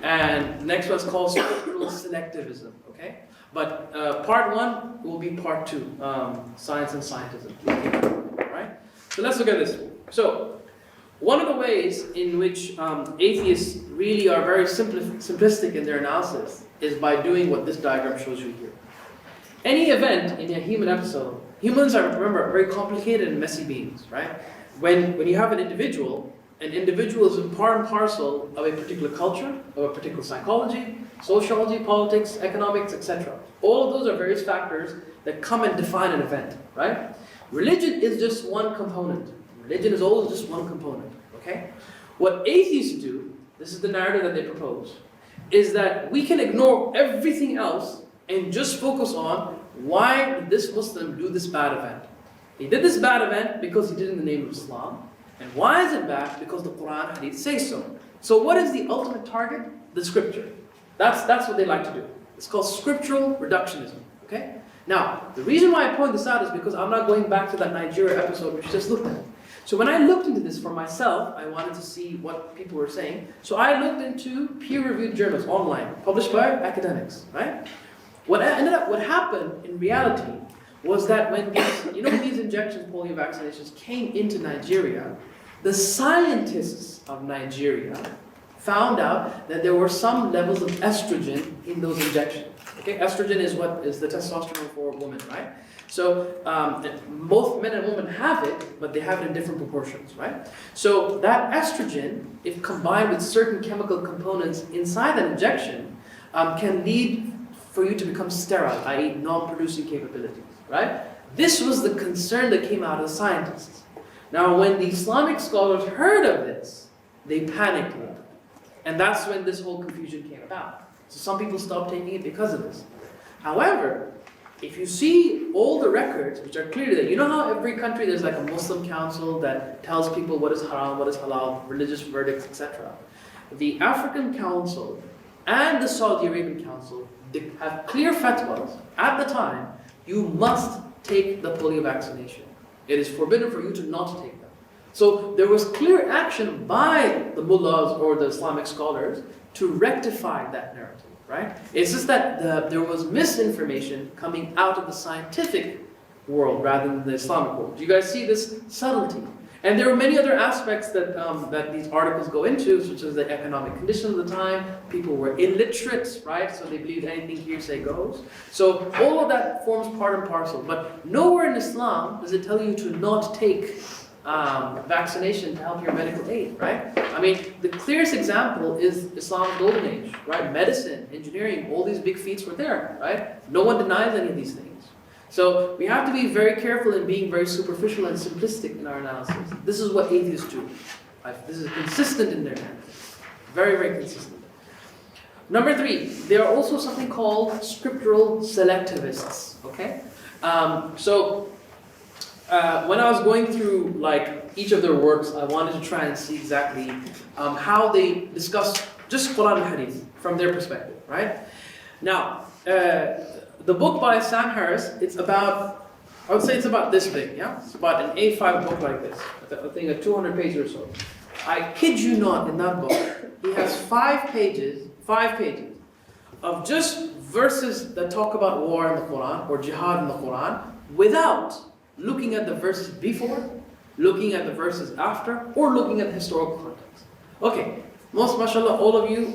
and the next one is called scriptural selectivism, okay? But part one will be part two, science and scientism, right? So let's look at this. So, one of the ways in which atheists really are very simplistic in their analysis is by doing what this diagram shows you here. Any event in a human episode, humans are, remember, very complicated and messy beings, right? When you have an individual is in part and parcel of a particular culture, of a particular psychology, sociology, politics, economics, etc. All of those are various factors that come and define an event, right? Religion is just one component. Religion is always just one component, okay? What atheists do, this is the narrative that they propose, is that we can ignore everything else and just focus on why did this Muslim do this bad event. He did this bad event because he did it in the name of Islam. And why is it bad? Because the Quran and Hadith say so. So what is the ultimate target? The scripture. That's what they like to do. It's called scriptural reductionism, okay? Now, the reason why I point this out is because I'm not going back to that Nigeria episode which we just looked at. So when I looked into this for myself, I wanted to see what people were saying. So I looked into peer-reviewed journals online, published by academics, right? What happened in reality was that when these injections, polio vaccinations, came into Nigeria, the scientists of Nigeria found out that there were some levels of estrogen in those injections. Okay, estrogen is the testosterone for women, right? So both men and women have it, but they have it in different proportions, right? So that estrogen, if combined with certain chemical components inside that injection, can lead for you to become sterile, i.e. non-producing capabilities, right? This was the concern that came out of the scientists. Now, when the Islamic scholars heard of this, they panicked a little bit. And that's when this whole confusion came about. So some people stopped taking it because of this. However, if you see all the records, which are clear that, how every country there's like a Muslim council that tells people what is haram, what is halal, religious verdicts, etc. The African Council and the Saudi Arabian Council have clear fatwas at the time, you must take the polio vaccination. It is forbidden for you to not take them. So there was clear action by the mullahs or the Islamic scholars to rectify that narrative, right? It's just that there was misinformation coming out of the scientific world rather than the Islamic world. Do you guys see this subtlety? And there are many other aspects that these articles go into, such as the economic conditions of the time. People were illiterate, right? So they believed anything hearsay goes. So all of that forms part and parcel. But nowhere in Islam does it tell you to not take vaccination to help your medical aid, right? I mean, the clearest example is Islam's golden age, right? Medicine, engineering, all these big feats were there, right? No one denies any of these things. So we have to be very careful in being very superficial and simplistic in our analysis. This is what atheists do. Right? This is consistent in their analysis. Very, very consistent. Number 3, there are also something called scriptural selectivists, okay? When I was going through like each of their works, I wanted to try and see exactly how they discuss just Quran and Hadith from their perspective, right? Now, the book by Sam Harris, it's about, I would say it's about this big, yeah? It's about an A5 book like this, I think a 200 pages or so. I kid you not, in that book, he has 5 pages of just verses that talk about war in the Quran or jihad in the Quran without looking at the verses before, looking at the verses after, or looking at the historical context. Okay, most mashallah, all of you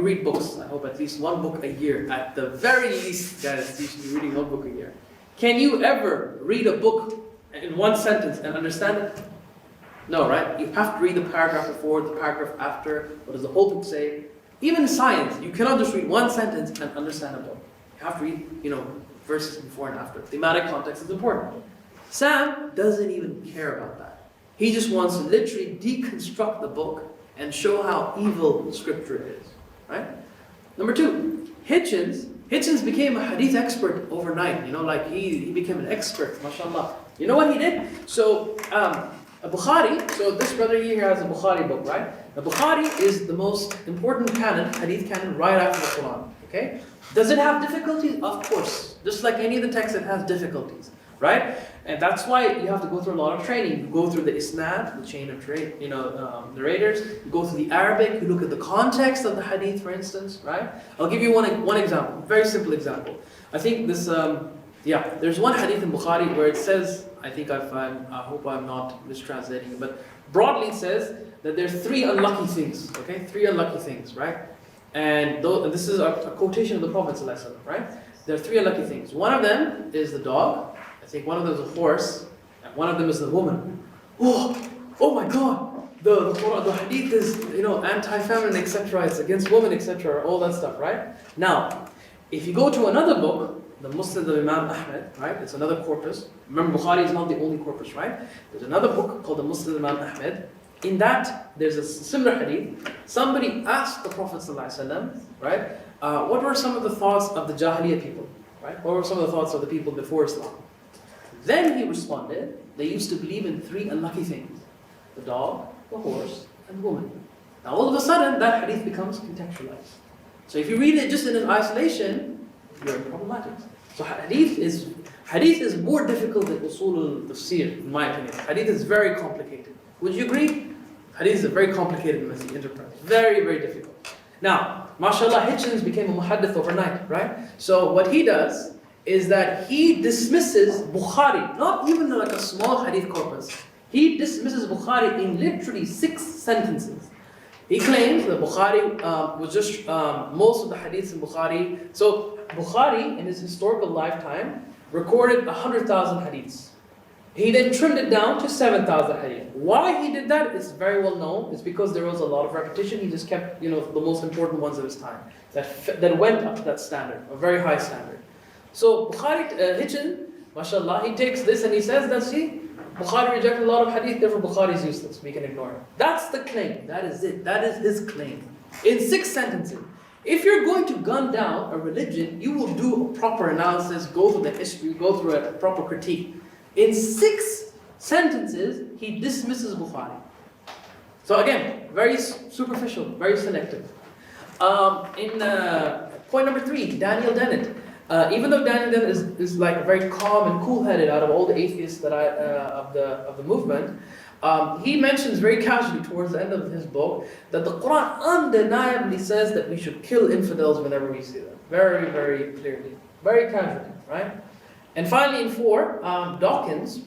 read books. I hope at least one book a year. At the very least, guys, you should be reading one book a year. Can you ever read a book in one sentence and understand it? No, right? You have to read the paragraph before, the paragraph after. What does the whole book say? Even in science, you cannot just read one sentence and understand a book. You have to read, verses before and after. Thematic context is important. Sam doesn't even care about that. He just wants to literally deconstruct the book and show how evil scripture is, right? Number 2, Hitchens became a hadith expert overnight. He became an expert, mashallah. You know what he did? So, Bukhari, so this brother here has a Bukhari book, right? The Bukhari is the most important canon, hadith canon, right after the Quran, okay? Does it have difficulties? Of course. Just like any of the texts, it has difficulties, right? And that's why you have to go through a lot of training. You go through the isnad, the chain of narrators. You go through the Arabic. You look at the context of the hadith, for instance, right? I'll give you one example, very simple example. I think this, there's one hadith in Bukhari where it says, I hope I'm not mistranslating it, but broadly it says that there's 3 unlucky things, okay? 3 unlucky things, right? And this is a quotation of the Prophet ﷺ, right? There are 3 unlucky things. One of them is the dog. I think one of them is a horse, and one of them is the woman. Oh my God! The hadith is anti-feminine, etc. It's against women, etc. All that stuff, right? Now, if you go to another book, the Musnad of Imam Ahmed, right? It's another corpus. Remember, Bukhari is not the only corpus, right? There's another book called the Musnad of Imam Ahmed. In that, there's a similar hadith. Somebody asked the Prophet ﷺ, right? What were some of the thoughts of the Jahiliyyah people, right? What were some of the thoughts of the people before Islam? Then he responded, they used to believe in 3 unlucky things: the dog, the horse, and the woman. Now all of a sudden, that hadith becomes contextualized. So if you read it just in its isolation, you're problematic. So hadith is more difficult than usul al-tafsir, in my opinion. Hadith is very complicated. Would you agree? Hadith is a very complicated enterprise. Very, very difficult. Now, mashallah, Hitchens became a muhaddith overnight, right? So what he does is that he dismisses Bukhari, not even like a small hadith corpus. He dismisses Bukhari in literally 6 sentences. He claims that Bukhari was just most of the hadiths in Bukhari. So Bukhari, in his historical lifetime, recorded 100,000 hadiths. He then trimmed it down to 7,000 hadith. Why he did that is very well known. It's because there was a lot of repetition. He just kept, the most important ones of his time that went up to that standard, a very high standard. So Bukhari, Hitchin, mashallah, he takes this and he says that, see, Bukhari rejected a lot of hadith, therefore Bukhari is useless. We can ignore it. That's the claim. That is it. That is his claim. In 6 sentences. If you're going to gun down a religion, you will do a proper analysis, go through the history, go through a proper critique. In 6 sentences, he dismisses Bukhari. So again, very superficial, very selective. Point number 3, Daniel Dennett. Even though Daniel Dennett is like very calm and cool-headed out of all the atheists that of the movement, he mentions very casually towards the end of his book that the Quran undeniably says that we should kill infidels whenever we see them. Very, very clearly. Very casually, right? And finally in 4, Dawkins,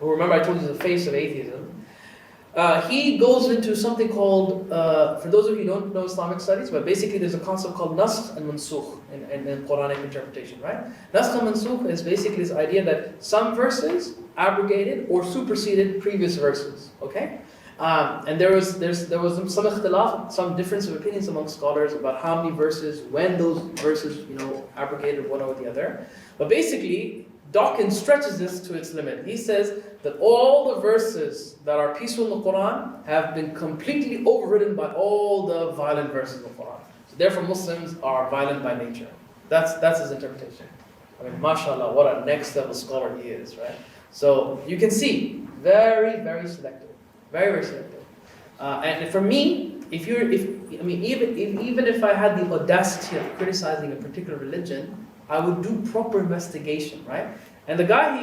who, remember I told you is the face of atheism, he goes into something called, for those of you who don't know Islamic studies, but basically there's a concept called nasakh and mansukh in Quranic interpretation, right? Nasakh and mansukh is basically this idea that some verses abrogated or superseded previous verses, okay? And there was some ikhtilaf, some difference of opinions among scholars about how many verses, when those verses, abrogated one over the other. But basically, Dawkins stretches this to its limit. He says that all the verses that are peaceful in the Quran have been completely overridden by all the violent verses in the Quran. So therefore, Muslims are violent by nature. That's his interpretation. I mean, mashallah, what a next level scholar he is, right? So you can see, very, very selective. Very, very selective. And for me, even if I had the audacity of criticizing a particular religion, I would do proper investigation, right? And the guy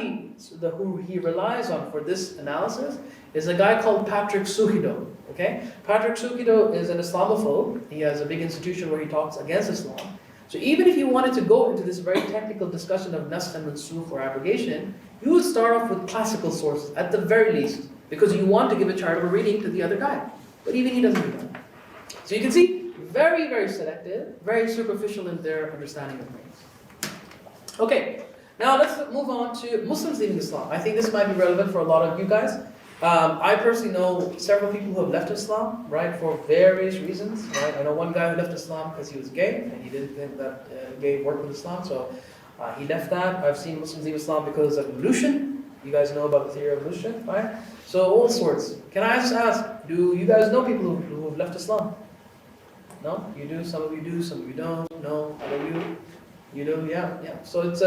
who he relies on for this analysis is a guy called Patrick Suhido, okay? Patrick Suhido is an Islamophobe. He has a big institution where he talks against Islam. So even if you wanted to go into this very technical discussion of nasakh and mansukh or abrogation, you would start off with classical sources, at the very least, because you want to give a charitable reading to the other guy. But even he doesn't do that. So you can see, very, very selective, very superficial in their understanding of things. Okay, now let's move on to Muslims leaving Islam. I think this might be relevant for a lot of you guys. I personally know several people who have left Islam, right, for various reasons, right? I know one guy who left Islam because he was gay, and he didn't think that gay worked with Islam, so he left that. I've seen Muslims leave Islam because of evolution. You guys know about the theory of evolution, right? So all sorts. Can I just ask, do you guys know people who have left Islam? No? You do? Some of you do, some of you don't? No? All of you? You do? Yeah, yeah. So it's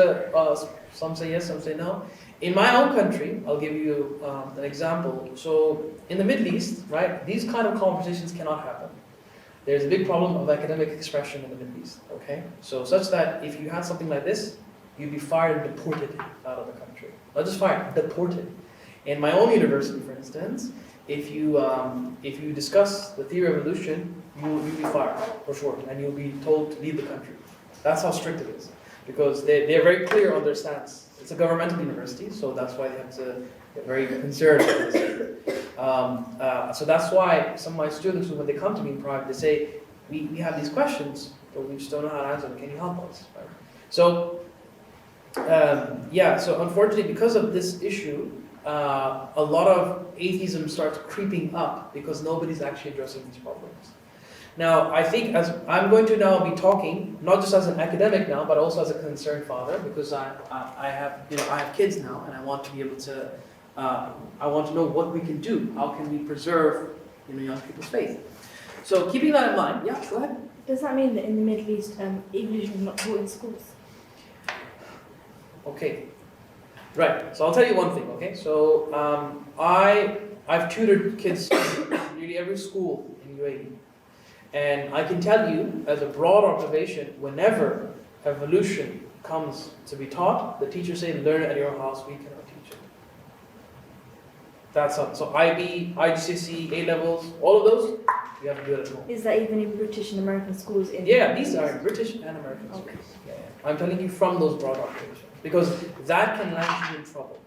some say yes, some say no. In my own country, I'll give you an example. So in the Middle East, right, these kind of conversations cannot happen. There's a big problem of academic expression in the Middle East, okay? So such that if you had something like this, you'd be fired and deported out of the country. Not just fired, deported. In my own university, for instance, if you discuss the theory of evolution, you'll be fired, for sure, and you'll be told to leave the country. That's how strict it is, because they're very clear on their stance. It's a governmental university, so that's why they have to get very conservative. So that's why some of my students, when they come to me in private, they say, we have these questions, but we just don't know how to answer them. Can you help us? Right? So, so unfortunately, because of this issue, a lot of atheism starts creeping up because nobody's actually addressing these problems. Now, I think as I'm going to now be talking, not just as an academic now, but also as a concerned father, because I have kids now, and I want to be able to, I want to know what we can do. How can we preserve, young people's faith? So, keeping that in mind, yeah, go ahead. Does that mean that in the Middle East, evolution is not taught in schools? Okay, right. So I'll tell you one thing. Okay, so I've tutored kids in nearly every school in UAE. And I can tell you, as a broad observation, whenever evolution comes to be taught, the teachers say, learn it at your house, we cannot teach it. That's how, so IB, IGCSE, A-levels, all of those, you have to do it at home. Is that even in British and American schools? Yeah, these are British and American schools. Okay. Yeah. I'm telling you from those broad observations. Because that can land you in trouble.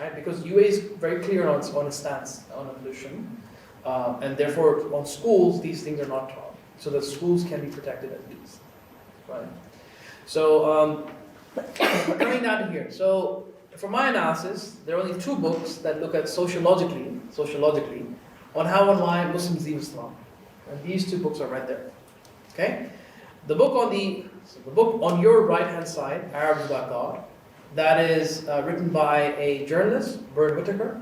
Right? Because UAE is very clear on its stance on evolution. And therefore, on schools, these things are not taught. So that schools can be protected at least. Right? So, coming down to here. So, for my analysis, there are only two books that look at sociologically, on how and why Muslims leave Islam. And these two books are right there. Okay? The book on your right-hand side, Arabs About God, that is written by a journalist, Bert Whittaker.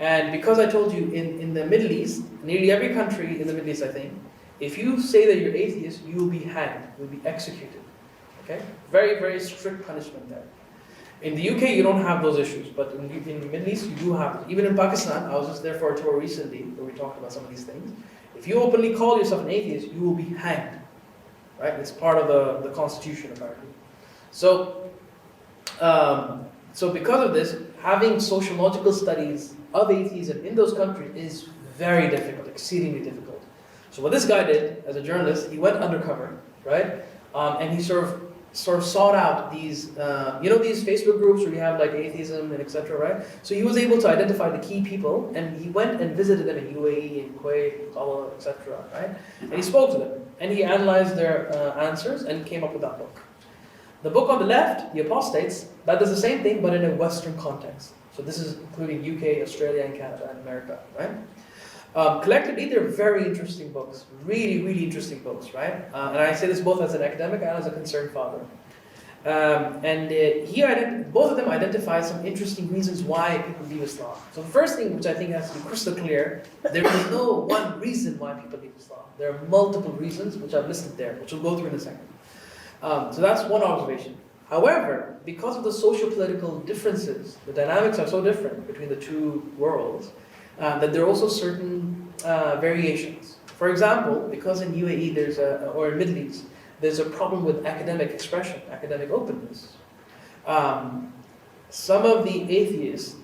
And because I told you in the Middle East, nearly every country in the Middle East, I think, if you say that you're atheist, you will be hanged, you will be executed. Okay? Very, very strict punishment there. In the UK, you don't have those issues, but in the Middle East, you do have it. Even in Pakistan, I was just there for a tour recently, where we talked about some of these things. If you openly call yourself an atheist, you will be hanged. Right? It's part of the constitution, apparently. So, because of this, having sociological studies of atheism in those countries is very difficult, exceedingly difficult. So what this guy did as a journalist, he went undercover, right? And he sort of sort of sought out these, these Facebook groups where you have like atheism and etc., right? So he was able to identify the key people, and he went and visited them in UAE, in Kuwait, Qatar, etc., right? And he spoke to them, and he analyzed their answers and came up with that book. The book on the left, The Apostates, that does the same thing, but in a Western context. So this is including UK, Australia, and Canada, and America, right? Collectively, they're very interesting books, really, really interesting books, right? And I say this both as an academic and as a concerned father. Both of them identify some interesting reasons why people leave Islam. So the first thing, which I think has to be crystal clear, there is no one reason why people leave Islam. There are multiple reasons, which I've listed there, which we'll go through in a second. So that's one observation. However, because of the socio-political differences, the dynamics are so different between the two worlds, that there are also certain variations. For example, because in UAE or in Middle East, there's a problem with academic expression, academic openness. Some of the atheists,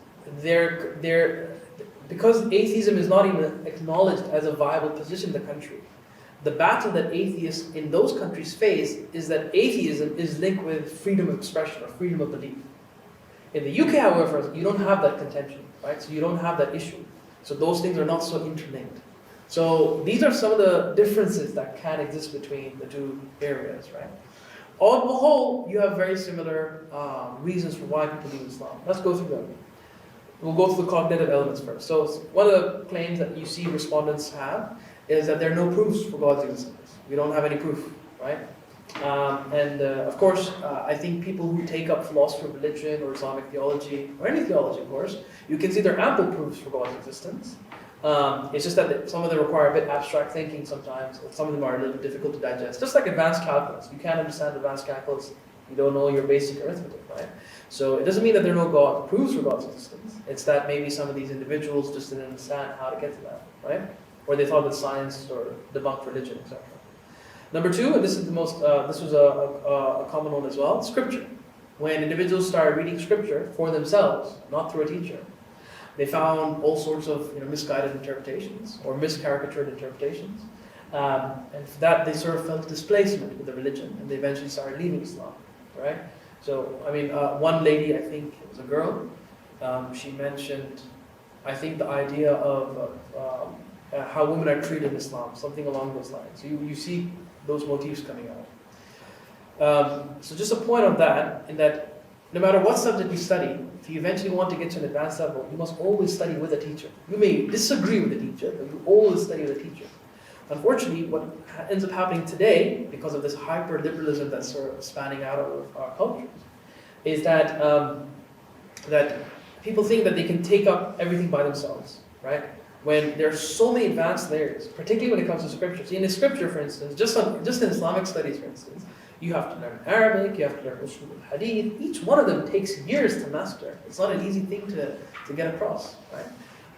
because atheism is not even acknowledged as a viable position in the country, the battle that atheists in those countries face is that atheism is linked with freedom of expression or freedom of belief. In the UK, however, you don't have that contention, right? So you don't have that issue. So those things are not so interlinked. So these are some of the differences that can exist between the two areas, right? On the whole, you have very similar reasons for why people leave Islam. Let's go through them. We'll go through the cognitive elements first. So one of the claims that you see respondents have is that there are no proofs for God's existence. We don't have any proof, right? Of course, I think people who take up philosophy of religion or Islamic theology, or any theology, of course, you can see there are ample proofs for God's existence. It's just that some of them require a bit abstract thinking sometimes, and some of them are a little bit difficult to digest. Just like advanced calculus. You can't understand advanced calculus, you don't know your basic arithmetic, right? So it doesn't mean that there are no proofs for God's existence. It's that maybe some of these individuals just didn't understand how to get to that, right? Or they thought that science or debunked religion, etc. Number two, and this is the most, this was a common one as well, scripture. When individuals started reading scripture for themselves, not through a teacher, they found all sorts of misguided interpretations or miscaricatured interpretations. And for that, they sort of felt displacement with the religion, and they eventually started leaving Islam, right? So, I mean, one lady, I think it was a girl, she mentioned, I think, the idea of how women are treated in Islam, something along those lines. So you see those motifs coming out. So just a point on that, in that no matter what subject you study, if you eventually want to get to an advanced level, you must always study with a teacher. You may disagree with the teacher, but you always study with a teacher. Unfortunately, what ends up happening today, because of this hyper-liberalism that's sort of spanning out of our cultures, is that that people think that they can take up everything by themselves, right? When there are so many advanced layers, particularly when it comes to scripture. See, in the scripture, for instance, just in Islamic studies, for instance, you have to learn Arabic, you have to learn usul al-hadith. Each one of them takes years to master. It's not an easy thing to get across, right?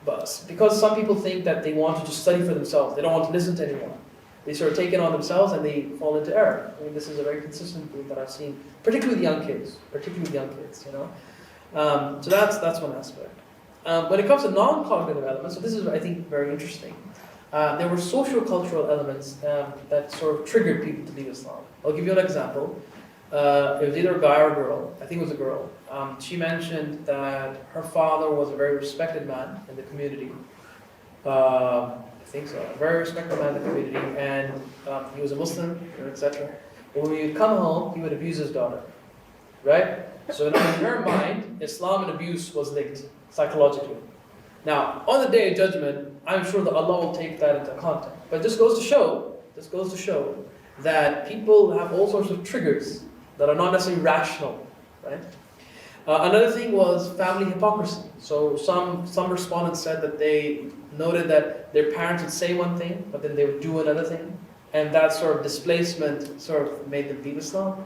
But because some people think that they want to just study for themselves, they don't want to listen to anyone. They sort of take it on themselves and they fall into error. I mean, this is a very consistent group that I've seen, particularly with young kids, So that's one aspect. When it comes to non-cognitive elements, so this is, I think, very interesting. There were socio-cultural elements that sort of triggered people to leave Islam. I'll give you an example. It was either a guy or a girl. I think it was a girl. She mentioned that her father was a very respected man in the community. I think so. A very respected man in the community, and he was a Muslim, etc. But when he would come home, he would abuse his daughter, right? So in her mind, Islam and abuse was linked psychologically. Now, on the day of judgment, I'm sure that Allah will take that into account. But this goes to show that people have all sorts of triggers that are not necessarily rational, right? Another thing was family hypocrisy. So some respondents said that they noted that their parents would say one thing, but then they would do another thing, and that sort of displacement sort of made them leave Islam.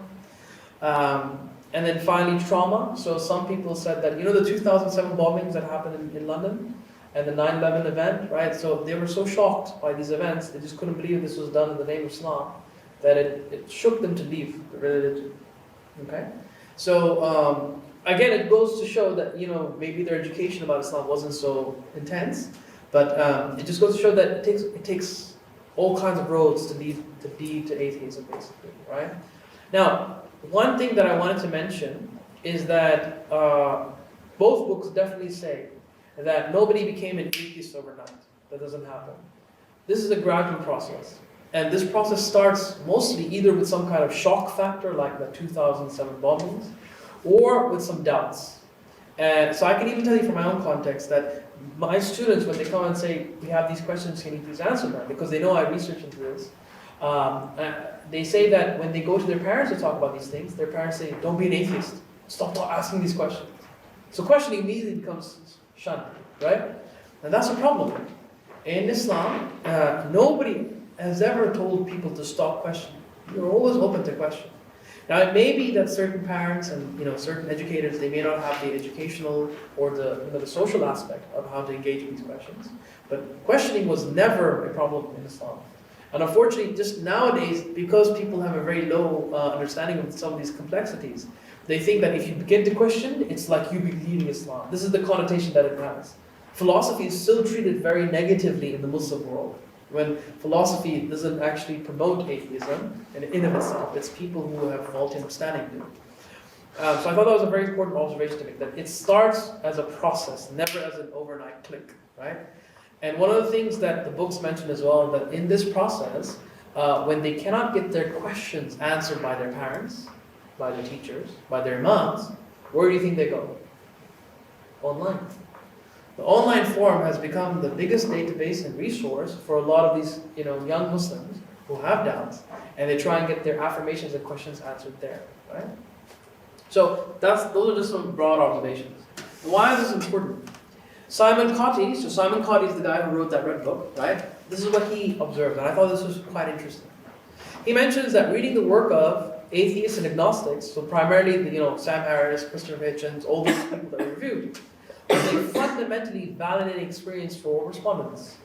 And then finally, trauma. So some people said that, the 2007 bombings that happened in London and the 9/11 event, right? So they were so shocked by these events, they just couldn't believe this was done in the name of Islam, that it shook them to leave the religion. Okay? So, again, it goes to show that, maybe their education about Islam wasn't so intense, but it just goes to show that it takes all kinds of roads to lead to atheism, basically, right? Now, one thing that I wanted to mention is that both books definitely say that nobody became an atheist overnight. That doesn't happen. This is a gradual process. And this process starts mostly either with some kind of shock factor, like the 2007 bombings, or with some doubts. And so I can even tell you from my own context that my students, when they come and say, we have these questions, can you please answer them? Because they know I research into this. They say that when they go to their parents to talk about these things, their parents say, don't be an atheist. Stop asking these questions. So questioning immediately becomes shunned, right? And that's a problem. In Islam, nobody has ever told people to stop questioning. You're always open to question. Now, it may be that certain parents and certain educators, they may not have the educational or the social aspect of how to engage with these questions. But questioning was never a problem in Islam. And unfortunately, just nowadays, because people have a very low understanding of some of these complexities, they think that if you begin to question, it's like you believing Islam. This is the connotation that it has. Philosophy is still treated very negatively in the Muslim world, when philosophy doesn't actually promote atheism in of itself. It's people who have faulty understanding do. So I thought that was a very important observation to make, that it starts as a process, never as an overnight click, right? And one of the things that the books mention as well, that in this process, when they cannot get their questions answered by their parents, by their teachers, by their imams, where do you think they go? Online. The online forum has become the biggest database and resource for a lot of these young Muslims who have doubts, and they try and get their affirmations and questions answered there, right? So those are just some broad observations. Why is this important? Simon Cotty is the guy who wrote that red book, right? This is what he observed, and I thought this was quite interesting. He mentions that reading the work of atheists and agnostics, so primarily Sam Harris, Christopher Hitchens, all those people that we reviewed, was a fundamentally validating experience for respondents.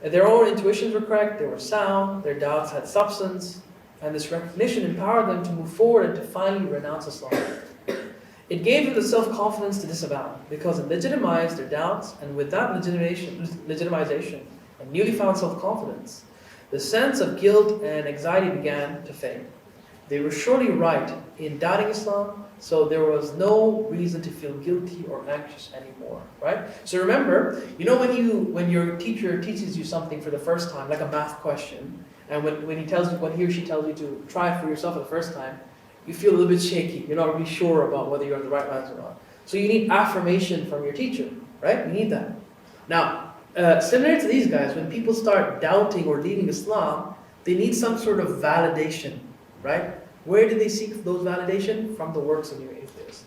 Their own intuitions were correct, they were sound, their doubts had substance, and this recognition empowered them to move forward and to finally renounce Islam. It gave them the self-confidence to disavow, because it legitimized their doubts, and with that legitimization and newly found self-confidence, the sense of guilt and anxiety began to fade. They were surely right in doubting Islam, so there was no reason to feel guilty or anxious anymore, right? So remember, when your teacher teaches you something for the first time, like a math question, and when he or she tells you to try it for yourself for the first time, you feel a little bit shaky. You're not really sure about whether you're on the right lines or not. So you need affirmation from your teacher, right? You need that. Now, similar to these guys, when people start doubting or leaving Islam, they need some sort of validation, right? Where do they seek those validation? From the works of new atheists.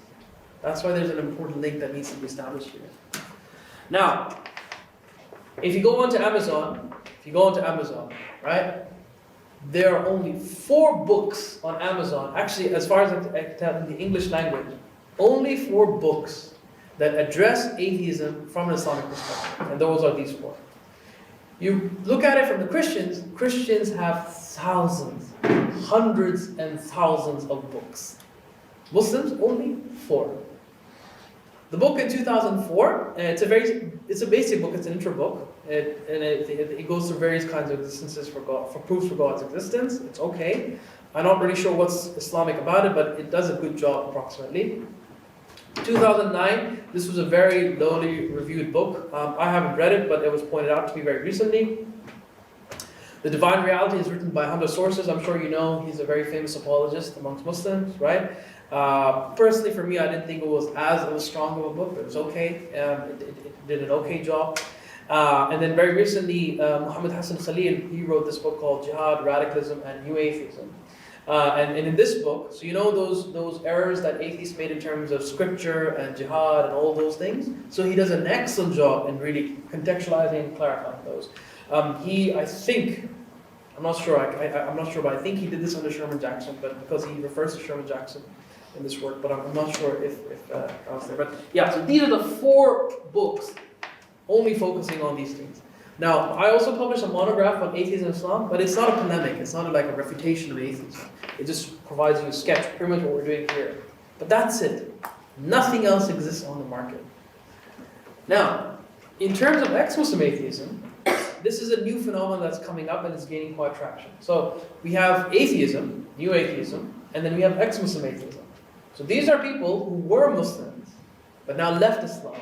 That's why there's an important link that needs to be established here. Now, if you go onto Amazon, right? There are only 4 books on Amazon, actually, as far as I can tell in the English language, only 4 books that address atheism from an Islamic perspective, and those are these 4. You look at it from the Christians, Christians have thousands, hundreds and thousands of books. Muslims, only 4. The book in 2004, it's a basic book, it's an intro book. It goes through various kinds of existences for God, for proofs for God's existence. It's okay. I'm not really sure what's Islamic about it, but it does a good job approximately. 2009, this was a very lowly reviewed book. I haven't read it, but it was pointed out to me very recently. The Divine Reality is written by Hamza Sources. I'm sure you know he's a very famous apologist amongst Muslims, right? Personally, for me, I didn't think it was as strong of a book, but it was okay. It did an okay job. And then very recently, Muhammad Hassan Khalil, he wrote this book called Jihad, Radicalism, and New Atheism. And in this book, so those errors that atheists made in terms of scripture and jihad and all those things. So he does an excellent job in really contextualizing and clarifying those. I'm not sure, but I think he did this under Sherman Jackson, but because he refers to Sherman Jackson in this work, but I'm not sure if I was there. But yeah, so these are the 4 books only focusing on these things. Now, I also published a monograph on atheism and Islam, but it's not a polemic, it's not like a refutation of atheism. It just provides you a sketch, pretty much what we're doing here. But that's it. Nothing else exists on the market. Now, in terms of ex-Muslim atheism, this is a new phenomenon that's coming up and it's gaining quite traction. So we have atheism, new atheism, and then we have ex-Muslim atheism. So these are people who were Muslims, but now left Islam,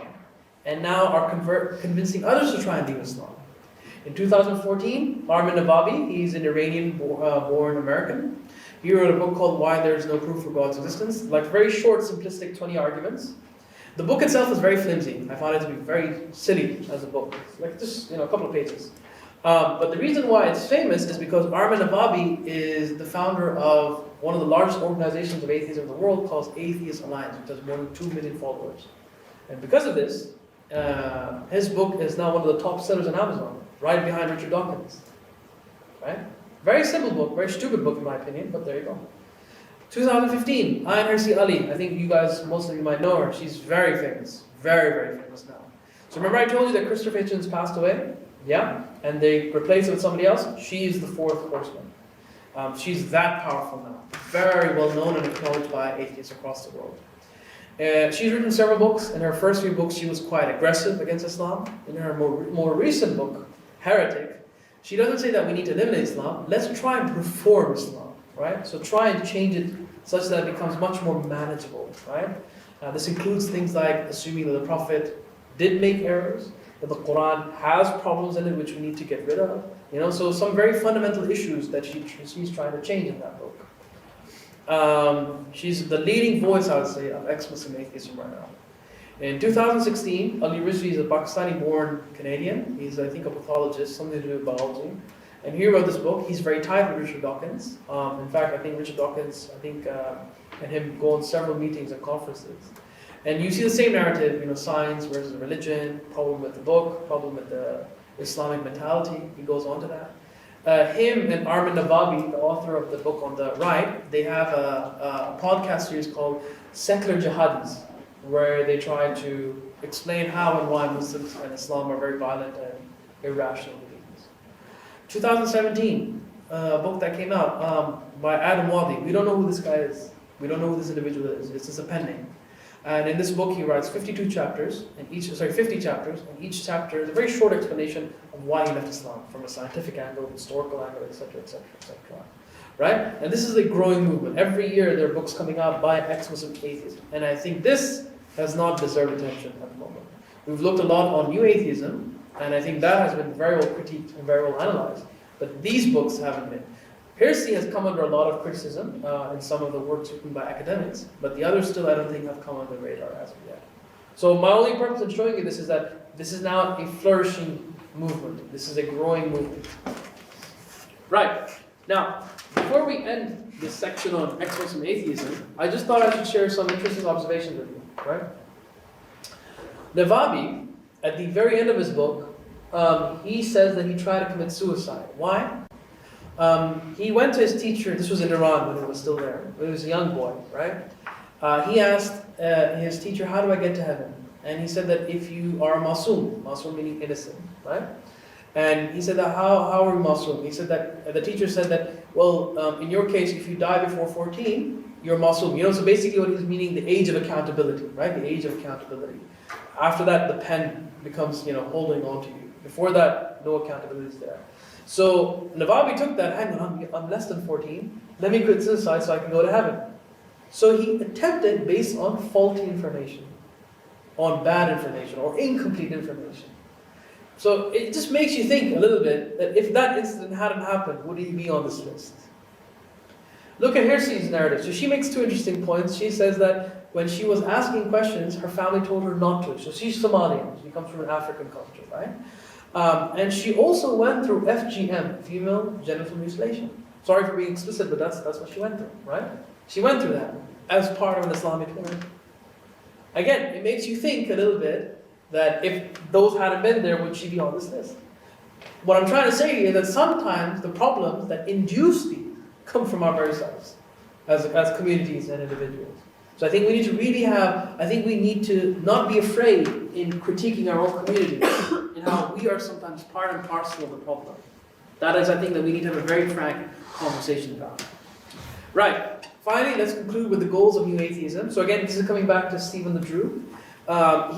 and now are convincing others to try and leave Islam. In 2014, Armin Navabi, he's an Iranian-born American. He wrote a book called Why There Is No Proof for God's Existence, like very short, simplistic 20 arguments. The book itself is very flimsy. I found it to be very silly as a book, like just a couple of pages. But the reason why it's famous is because Armin Navabi is the founder of one of the largest organizations of atheism in the world called Atheist Alliance, which has more than 2 million followers. And because of this, his book is now one of the top sellers on Amazon, right behind Richard Dawkins. Right? Very simple book, very stupid book in my opinion, but there you go. 2015, Ayn Hirsi Ali. I think you guys, most of you might know her. She's very famous. Very, very famous now. So remember I told you that Christopher Hitchens passed away? Yeah? And they replaced it with somebody else? She is the 4th horseman. She's that powerful now. Very well known and acknowledged by atheists across the world. She's written several books. In her first few books, she was quite aggressive against Islam. In her more recent book, Heretic, she doesn't say that we need to eliminate Islam. Let's try and reform Islam. Right? So try and change it such that it becomes much more manageable. Right? This includes things like assuming that the Prophet did make errors, that the Quran has problems in it which we need to get rid of. So some very fundamental issues that she's trying to change in that book. She's the leading voice, I would say, of ex-Muslim atheism right now. In 2016, Ali Rizvi is a Pakistani-born Canadian. He's, I think, a pathologist, something to do with biology. And he wrote this book. He's very tight with Richard Dawkins. In fact, I think Richard Dawkins, and him go on several meetings and conferences. And you see the same narrative, science versus religion, problem with the book, problem with the Islamic mentality. He goes on to that. Him and Armin Navabi, the author of the book on the right, they have a podcast series called Secular Jihadis, where they try to explain how and why Muslims and Islam are very violent and irrational beings. 2017, a book that came out by Adam Wadi. We don't know who this guy is. We don't know who this individual is. It's just a pen name. And in this book, he writes 50 chapters, and each chapter is a very short explanation of why he left Islam from a scientific angle, historical angle, etc., etc., etc. Right? And this is a growing movement. Every year, there are books coming out by ex-Muslim atheists, and I think this has not deserved attention at the moment. We've looked a lot on new atheism, and I think that has been very well critiqued and very well analyzed. But these books haven't been. Hirsi has come under a lot of criticism in some of the works written by academics, but the others still, I don't think, have come on the radar as of yet. So my only purpose in showing you this is that this is now a flourishing movement. This is a growing movement. Right. Now, before we end this section on ex-Muslim atheism, I just thought I should share some interesting observations with you. Right? Navabi, at the very end of his book, he says that he tried to commit suicide. Why? He went to his teacher. This was in Iran when he was still there. He was a young boy, right? He asked his teacher, "How do I get to heaven?" And he said that if you are masoom meaning innocent, right? And he said that how are you masoom? He said that the teacher said that, well, in your case, if you die before 14, you're masoom. So basically what he's meaning, the age of accountability, right? The age of accountability. After that, the pen becomes, holding on to you. Before that, no accountability is there. So Navabi took that, hang on, I'm less than 14, let me commit suicide so I can go to heaven. So he attempted based on faulty information, on bad information, or incomplete information. So it just makes you think a little bit that if that incident hadn't happened, would he be on this list? Look at Hirsi's narrative. So she makes 2 interesting points. She says that when she was asking questions, her family told her not to. So she's Somalian. She comes from an African culture, right? And she also went through FGM, female genital mutilation. Sorry for being explicit, but that's what she went through, right? She went through that as part of an Islamic learning. Again, it makes you think a little bit that if those hadn't been there, would she be on this list? What I'm trying to say is that sometimes the problems that induce these come from our very selves, as communities and individuals. So I think we need to really we need to not be afraid in critiquing our own community and how we are sometimes part and parcel of the problem. That is, I think, that we need to have a very frank conversation about. Right. Finally, let's conclude with the goals of new atheism. So again, this is coming back to Stephen the Drew.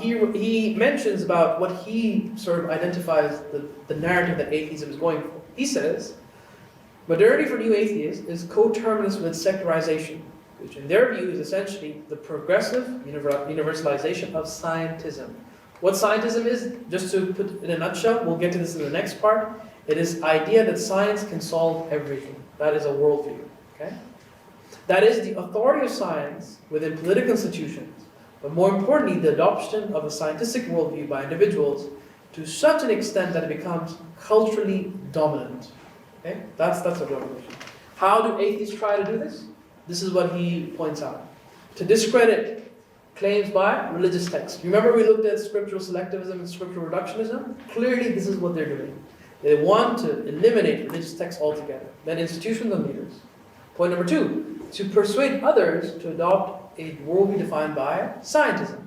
He mentions about what he sort of identifies the narrative that atheism is going for. He says, Modernity for new atheists is coterminous with secularization, which in their view is essentially the progressive universalization of scientism. What scientism is, just to put it in a nutshell, we'll get to this in the next part, it is the idea that science can solve everything. That is a worldview, okay? That is the authority of science within political institutions, but more importantly, the adoption of a scientific worldview by individuals to such an extent that it becomes culturally dominant. Okay? That's a revolution. How do atheists try to do this? This is what he points out. To discredit claims by religious texts. Remember we looked at scriptural selectivism and scriptural reductionism? Clearly this is what they're doing. They want to eliminate religious texts altogether. Then institutions and leaders. Point number 2, to persuade others to adopt a worldview defined by scientism.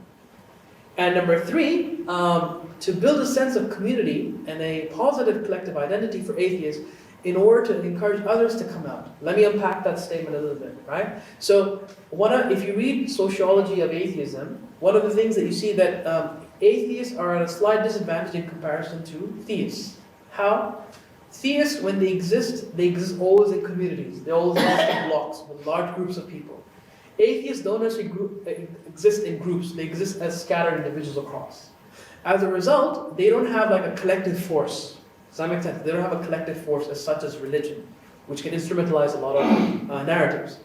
And number 3, to build a sense of community and a positive collective identity for atheists in order to encourage others to come out. Let me unpack that statement a little bit, right? So, if you read sociology of atheism, one of the things that you see that atheists are at a slight disadvantage in comparison to theists. How? Theists, when they exist always in communities. They always exist in blocks with large groups of people. Atheists don't necessarily exist in groups. They exist as scattered individuals across. As a result, they don't have like a collective force. Does that make sense? They don't have a collective force as such as religion, which can instrumentalize a lot of narratives.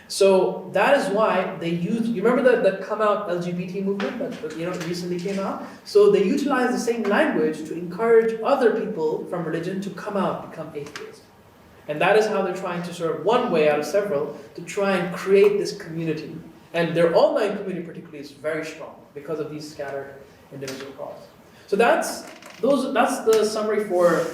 So that is why they use, you remember that come out LGBT movement that recently came out? So they utilize the same language to encourage other people from religion to come out, become atheists. And that is how they're trying to sort of, one way out of several, to try and create this community. And their online community particularly is very strong because of these scattered individual causes. So that's the summary for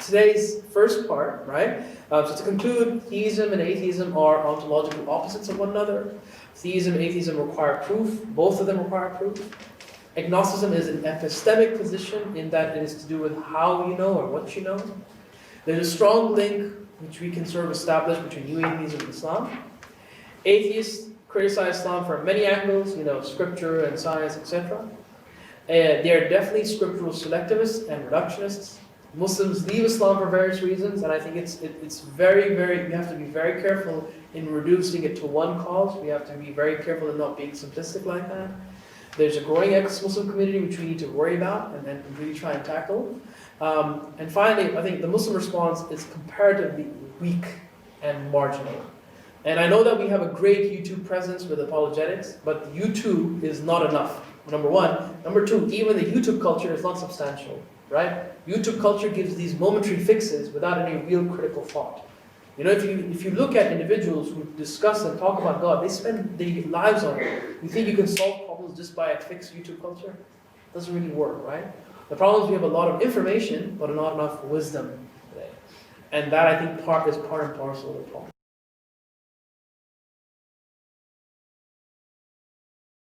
today's first part, right? So to conclude, theism and atheism are ontological opposites of one another. Theism and atheism require proof. Both of them require proof. Agnosticism is an epistemic position in that it is to do with how you know or what you know. There's a strong link which we can sort of establish between new atheism and Islam. Atheists criticize Islam from many angles, scripture and science, etc. They are definitely scriptural selectivists and reductionists. Muslims leave Islam for various reasons, and I think it's very, very, we have to be very careful in reducing it to one cause. We have to be very careful in not being simplistic like that. There's a growing ex-Muslim community which we need to worry about and really try and tackle. And finally, I think the Muslim response is comparatively weak and marginal. And I know that we have a great YouTube presence with apologetics, but YouTube is not enough. Number 1. Number 2, even the YouTube culture is not substantial, right? YouTube culture gives these momentary fixes without any real critical thought. If you look at individuals who discuss and talk about God, they spend their lives on it. You think you can solve problems just by a fixed YouTube culture? It doesn't really work, right? The problem is we have a lot of information, but not enough wisdom today. And that, I think, is part and parcel of the problem.